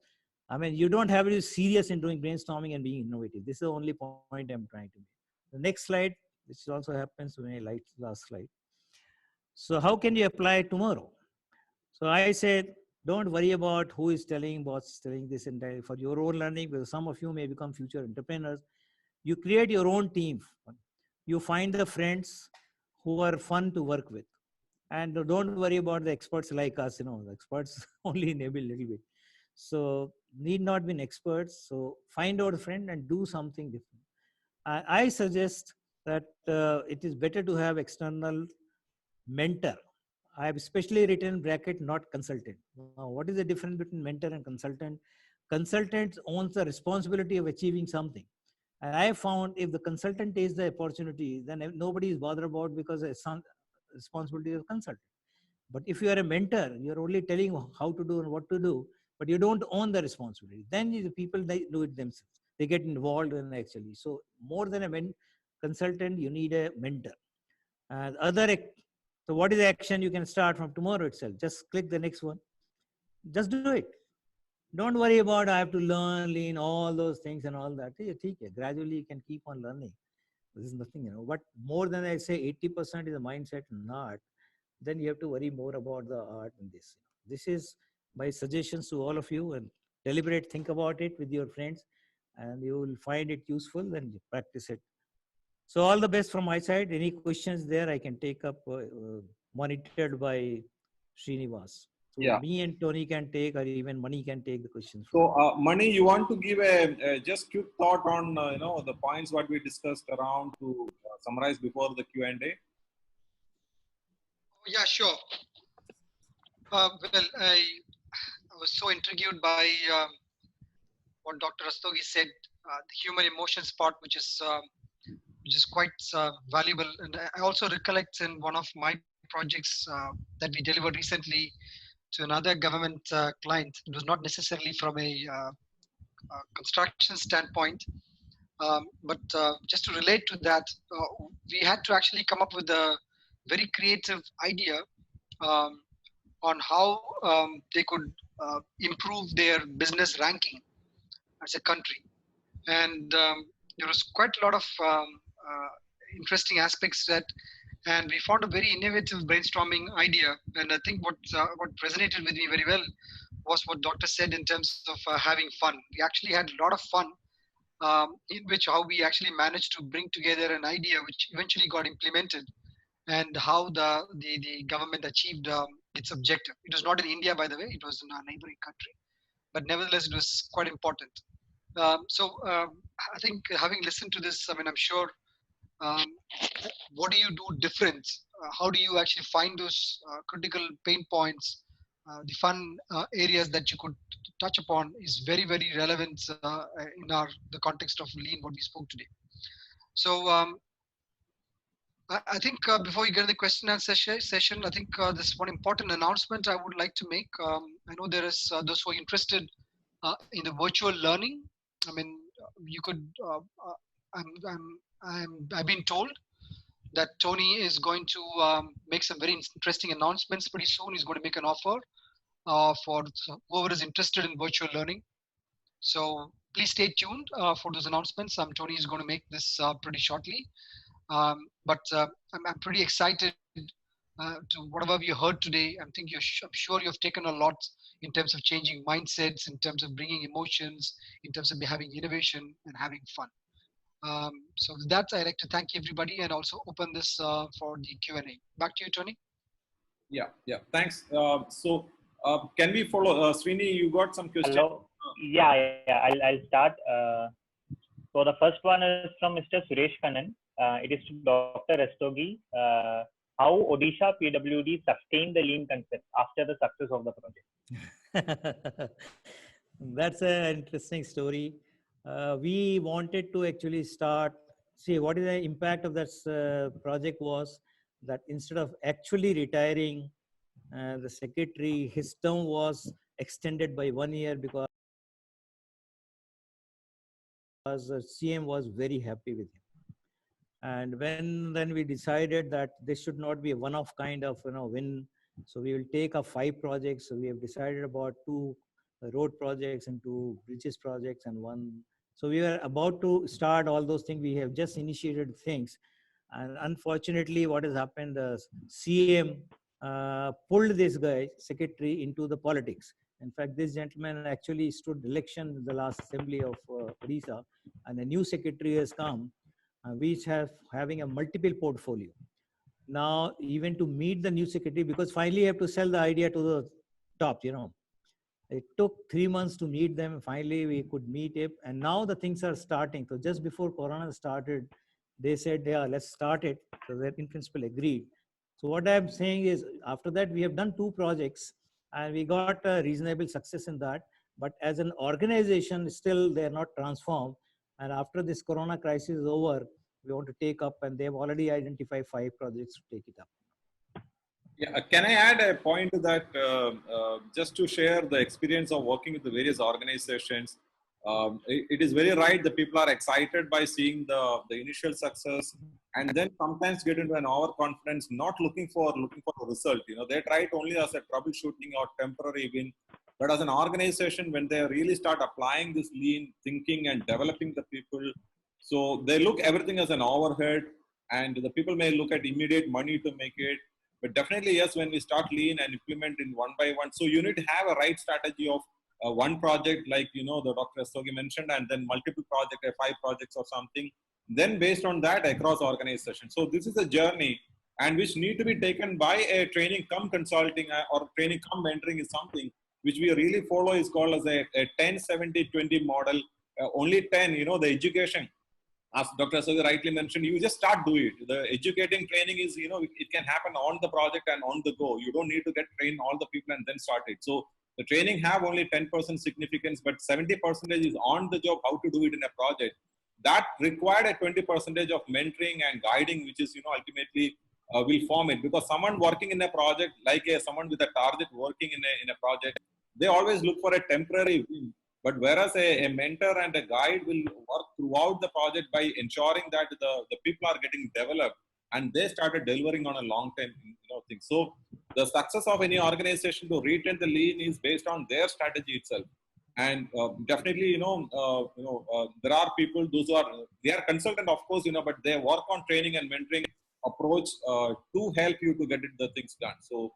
I mean, you don't have to be serious in doing brainstorming and being innovative. This is the only point I'm trying to make. The next slide, which also happens when I like last slide. So how can you apply it tomorrow? So I said, don't worry about who is telling, what's telling this entirely for your own learning, because some of you may become future entrepreneurs. You create your own team. You find the friends who are fun to work with. And don't worry about the experts like us, the experts only enable a little bit. So need not be an expert. So find out a friend and do something different. I suggest that it is better to have external mentor. I have especially written bracket, not consultant. Now, what is the difference between mentor and consultant? Consultant owns the responsibility of achieving something. And I found if the consultant takes the opportunity, then nobody is bothered about because it's responsibility of consultant. But if you are a mentor, you're only telling how to do and what to do, but you don't own the responsibility. Then the people, they do it themselves. They get involved in actually. So more than a consultant, you need a mentor. So what is the action you can start from tomorrow itself? Just click the next one. Just do it. Don't worry about I have to learn all those things and all that. Gradually you can keep on learning. This is nothing. But more than I say 80% is a mindset and art, then you have to worry more about the art in this. This is my suggestions to all of you, and deliberate, think about it with your friends, and you will find it useful and practice it. So all the best from my side. Any questions there I can take up, monitored by Srinivas. So Yeah. me and Tony can take, or even Mani can take the questions from. So, Mani, you want to give a just quick thought on the points what we discussed around to summarize before the Q&A? Yeah, sure. Well, I was so intrigued by what Dr. Rastogi said, the human emotions part, which is quite valuable. And I also recollect in one of my projects that we delivered recently to another government client. It was not necessarily from a construction standpoint, but just to relate to that, we had to actually come up with a very creative idea um, on how they could improve their business ranking as a country. And there was quite a lot of interesting aspects that, and we found a very innovative brainstorming idea. And I think what resonated with me very well was what Doctor said in terms of having fun. We actually had a lot of fun, in which how we actually managed to bring together an idea which eventually got implemented, and how the government achieved its objective. It was not in India, by the way; it was in our neighboring country, but nevertheless, it was quite important. I think having listened to this, I mean, I'm sure. Um, what do you do different? How do you actually find those critical pain points? The fun areas that you could touch upon is very, very relevant in the context of lean, what we spoke today. So I think before we get to the question and answer session, I think this one important announcement I would like to make. I know there is those who are interested in the virtual learning. I mean, you could. I've been told that Tony is going to make some very interesting announcements pretty soon. He's going to make an offer for whoever is interested in virtual learning. So please stay tuned for those announcements. Tony is going to make this pretty shortly. But I'm pretty excited to whatever you heard today. I'm sure you've taken a lot in terms of changing mindsets, in terms of bringing emotions, in terms of having innovation and having fun. So with that, I'd like to thank everybody and also open this for the Q&A. Back to you, Tony. Yeah, yeah. Thanks. Can we follow? Srini, you got some questions? Hello. Yeah. I'll start. So the first one is from Mr. Suresh Kannan. It is to Dr. Rastogi. How Odisha PWD sustained the lean concept after the success of the project? That's an interesting story. We wanted to actually start, see what is the impact of that project was that instead of actually retiring, the secretary, his term was extended by 1 year because the CM was very happy with him. And when then we decided that this should not be a one-off kind of win, so we will take up 5 projects. So we have decided about 2 road projects and 2 bridges projects and 1. So we were about to start all those things. We have just initiated things, and unfortunately, what has happened? The CM pulled this guy secretary into the politics. In fact, this gentleman actually stood election in the last assembly of Odisha, and a new secretary has come which have having a multiple portfolio. Now, even to meet the new secretary, because finally you have to sell the idea to the top, It took 3 months to meet them. Finally, we could meet him. And now the things are starting. So just before Corona started, they said, yeah, let's start it. So that in principle agreed. So what I'm saying is after that, we have done 2 projects and we got a reasonable success in that. But as an organization, still they're not transformed. And after this Corona crisis is over, we want to take up, and they've already identified 5 projects to take it up. Yeah, can I add a point to that? Just to share the experience of working with the various organizations. It is very right that people are excited by seeing the initial success, and then sometimes get into an overconfidence, not looking for a result. They try it only as a troubleshooting or temporary win. But as an organization, when they really start applying this lean thinking and developing the people, so they look everything as an overhead, and the people may look at immediate money to make it. But definitely, yes, when we start lean and implement in one by one, so you need to have a right strategy of one project, like the Dr. Rastogi mentioned, and then multiple projects, 5 projects or something. Then based on that, across organization. So this is a journey, and which need to be taken by a training come consulting or training come mentoring is something which we really follow is called as a 10-70-20 model. Only 10, the education, as Dr. Rastogi rightly mentioned, you just start do it. The educating training is, it can happen on the project and on the go. You don't need to get trained all the people and then start it. So the training have only 10% significance, but 70% is on the job, how to do it in a project. That required a 20% of mentoring and guiding, which is, ultimately will form it. Because someone working in a project, like someone with a target working in a project, they always look for a temporary win. But whereas a mentor and a guide will work throughout the project by ensuring that the people are getting developed and they started delivering on a long-term thing. So the success of any organization to retain the lean is based on their strategy itself. And definitely, there are people, they are consultant, of course, but they work on training and mentoring approach to help you to get the things done. So,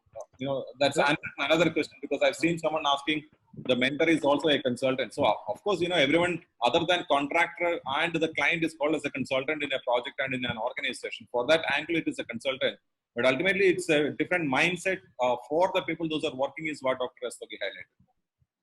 that's another question, because I've seen someone asking, the mentor is also a consultant. So of course, everyone other than contractor and the client is called as a consultant in a project and in an organization. For that angle, it is a consultant. But ultimately, it's a different mindset for the people those are working is what Dr. Rastogi highlighted.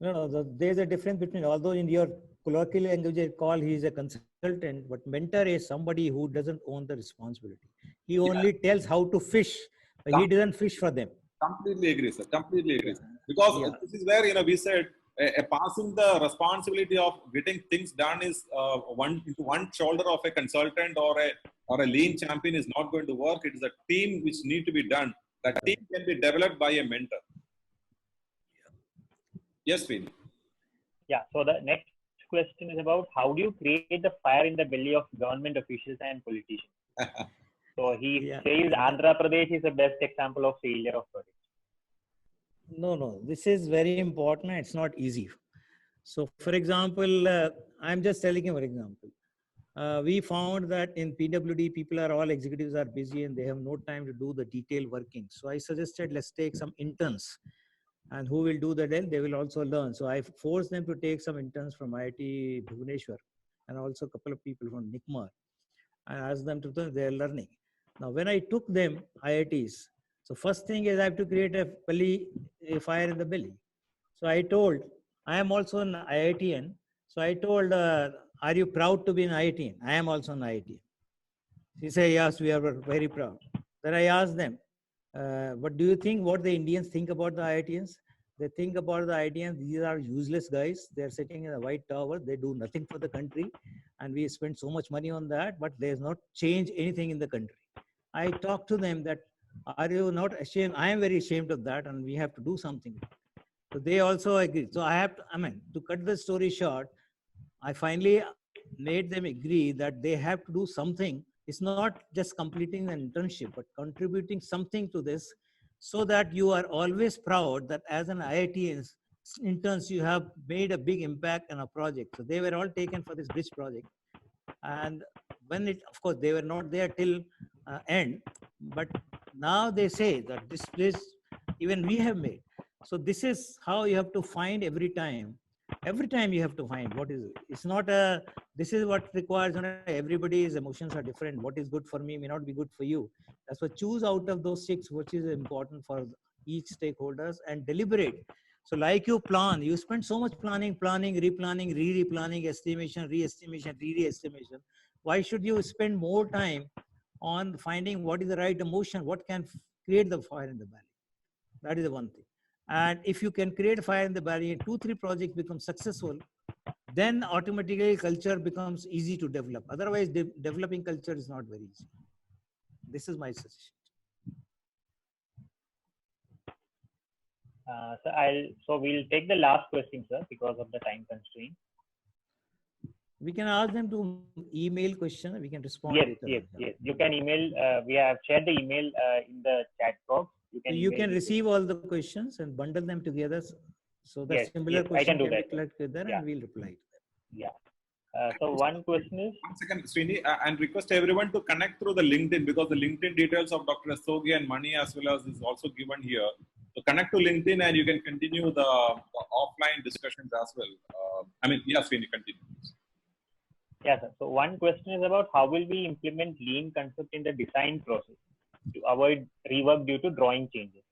No, there's a difference between, although in your colloquial language you call he is a consultant, but mentor is somebody who doesn't own the responsibility. He only tells how to fish, but he doesn't fish for them. Completely agree, sir. Completely agree. Yeah. Because this is where, we said passing the responsibility of getting things done is one shoulder of a consultant or a lean champion is not going to work. It is a team which need to be done. That team can be developed by a mentor. Yes, Vin. Yeah. So the next question is about how do you create the fire in the belly of government officials and politicians? So he says Andhra Pradesh is the best example of failure of project. No, this is very important. It's not easy. So, for example, I'm just telling you, for example, we found that in PWD, people are all executives are busy and they have no time to do the detailed working. So I suggested let's take some interns, and who will do the then they will also learn. So I forced them to take some interns from IIT Bhubaneswar and also a couple of people from NICMAR, and asked them to do their learning. Now, when I took them IITs, so first thing is I have to create a fire in the belly. So I told, I am also an IITian. So I told, are you proud to be an IITian? I am also an IITian. She said, yes, we are very proud. Then I asked them, but do you think what the Indians think about the IITians? They think about the IITians, these are useless guys. They're sitting in a white tower. They do nothing for the country. And we spend so much money on that, but there's not change anything in the country. I talked to them that, are you not ashamed? I am very ashamed of that, and we have to do something. So they also agreed. So to cut the story short, I finally made them agree that they have to do something. It's not just completing an internship, but contributing something to this, so that you are always proud that as an IIT interns, you have made a big impact on a project. So they were all taken for this bridge project. And when of course, they were not there till end, but now they say that this place, even we have made. So this is how you have to find every time. Every time you have to find what is it. It's not a, this is what requires, everybody's emotions are different. What is good for me may not be good for you. That's why choose out of those 6, which is important for each stakeholders, and deliberate. So like you plan, you spend so much planning, replanning, re-replanning, estimation, re-estimation, re-re-estimation. Why should you spend more time on finding what is the right emotion, what can create the fire in the belly? That is the one thing. And if you can create fire in the belly, 2-3 projects become successful, then automatically culture becomes easy to develop. Otherwise, developing culture is not very easy. This is my suggestion. So we'll take the last question, sir, because of the time constraint. We can ask them to email question. We can respond. Yes. You can email. We have shared the email in the chat box. You can receive all the questions and bundle them together. So that similar question I can do can that. be collected together, and we'll reply to them. Yeah. So one question is. 1 second, Srini, and request everyone to connect through the LinkedIn, because the LinkedIn details of Dr. Rastogi and Mani as well as is also given here. So connect to LinkedIn and you can continue the offline discussions as well. Srini, continue. Yeah, sir. So one question is about how will we implement lean concept in the design process to avoid rework due to drawing changes?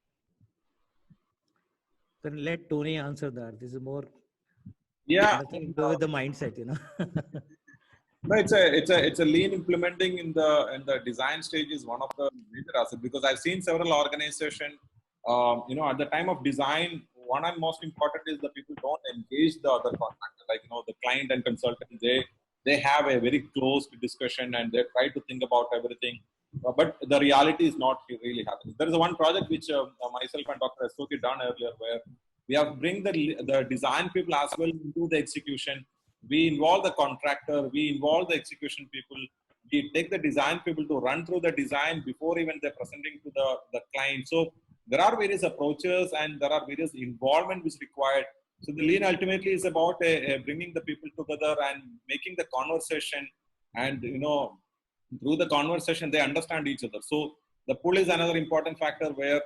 Then let Tony answer that. This is more. Nothing to do with the mindset, No, it's a lean implementing in the design stage is one of the major assets, because I've seen several organizations. At the time of design, one and most important is the people don't engage the other contractor, like the client and consultant. They have a very closed discussion and they try to think about everything, but the reality is not really happening. There is one project which myself and Dr. Rastogi done earlier, where we have bring the design people as well into the execution. We involve the contractor, we involve the execution people. We take the design people to run through the design before even they're presenting to the client. So there are various approaches and there are various involvement which is required. So the lean ultimately is about bringing the people together and making the conversation, and through the conversation they understand each other. So the pull is another important factor where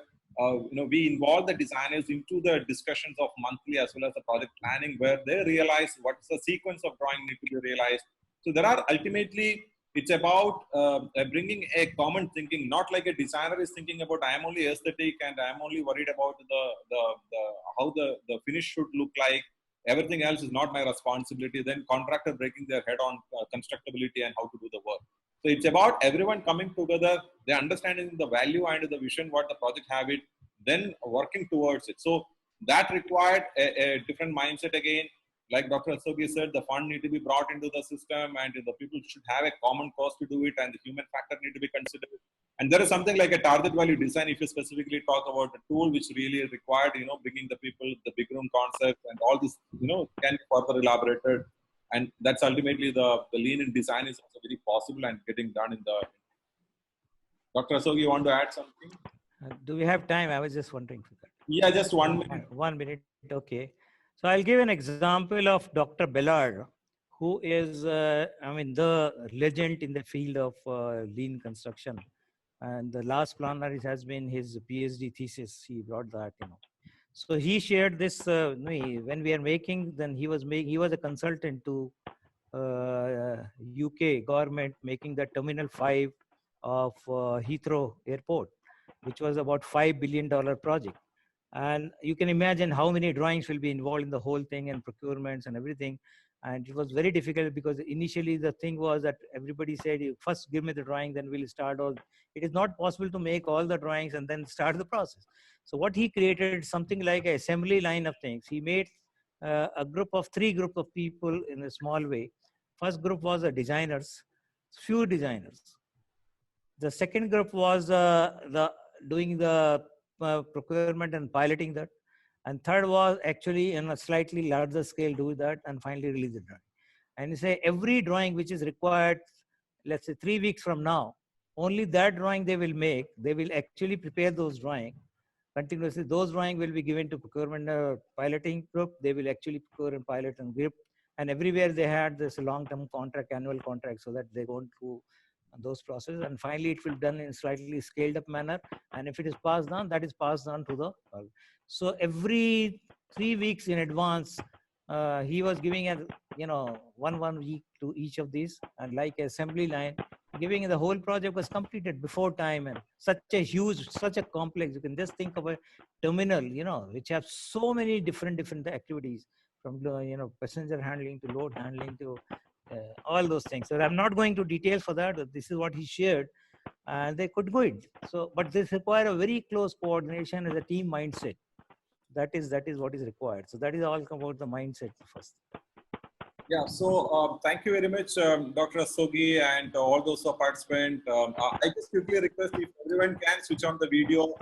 we involve the designers into the discussions of monthly as well as the project planning, where they realize what's the sequence of drawing need to be realized. So there are ultimately, it's about bringing a common thinking, not like a designer is thinking about I am only aesthetic and I am only worried about how the finish should look like. Everything else is not my responsibility. Then contractor breaking their head on constructability and how to do the work. So it's about everyone coming together, they understanding the value and the vision, what the project have it, then working towards it. So that required a different mindset again. Like Dr. Rastogi said, the fund need to be brought into the system and the people should have a common cause to do it, and the human factor need to be considered. And there is something like a target value design, if you specifically talk about a tool which really required, bringing the people, the big room concept and all this, can be further elaborated. And that's ultimately the lean in design is also very possible and getting done in the. Dr. Rastogi, you want to add something? Do we have time? I was just wondering for that. Yeah, just 1 minute. 1 minute. Okay. So I'll give an example of Dr. Bellard, who is, I mean, the legend in the field of lean construction. And the last planner has been his PhD thesis. He brought that, you know. So he shared this when we are making. Then he was a consultant to UK government making the Terminal 5 of Heathrow Airport, which was about $5 billion project. And you can imagine how many drawings will be involved in the whole thing and procurements and everything. And it was very difficult because initially the thing was that everybody said, "You first give me the drawing, then we'll start all." It is not possible to make all the drawings and then start the process. So what he created, something like an assembly line of things. He made a group of three group of people in a small way. First group was the designers, few designers. The second group was the doing the procurement and piloting that. And third was actually in a slightly larger scale do that and finally release the drawing. And you say every drawing which is required, let's say 3 weeks from now, only that drawing they will make. They will actually prepare those drawings continuously. Those drawings will be given to procurement piloting group. They will actually procure and pilot and group. And everywhere they had this long-term contract, annual contract, so that they go through those processes. And finally, it will be done in a slightly scaled up manner. And if it is passed on, that is passed on to the. So every 3 weeks in advance, he was giving a one week to each of these, and like assembly line, giving the whole project was completed before time. And such a huge, such a complex. You can just think of a terminal, which have so many different activities, from passenger handling to load handling to all those things. So I'm not going to details for that. But this is what he shared, and they could do it. So, but this require a very close coordination as a team mindset. That is what is required. So that is all about the mindset first. Yeah, so thank you very much, Dr. Sogi, and all those who participant. I just quickly request if everyone can switch on the video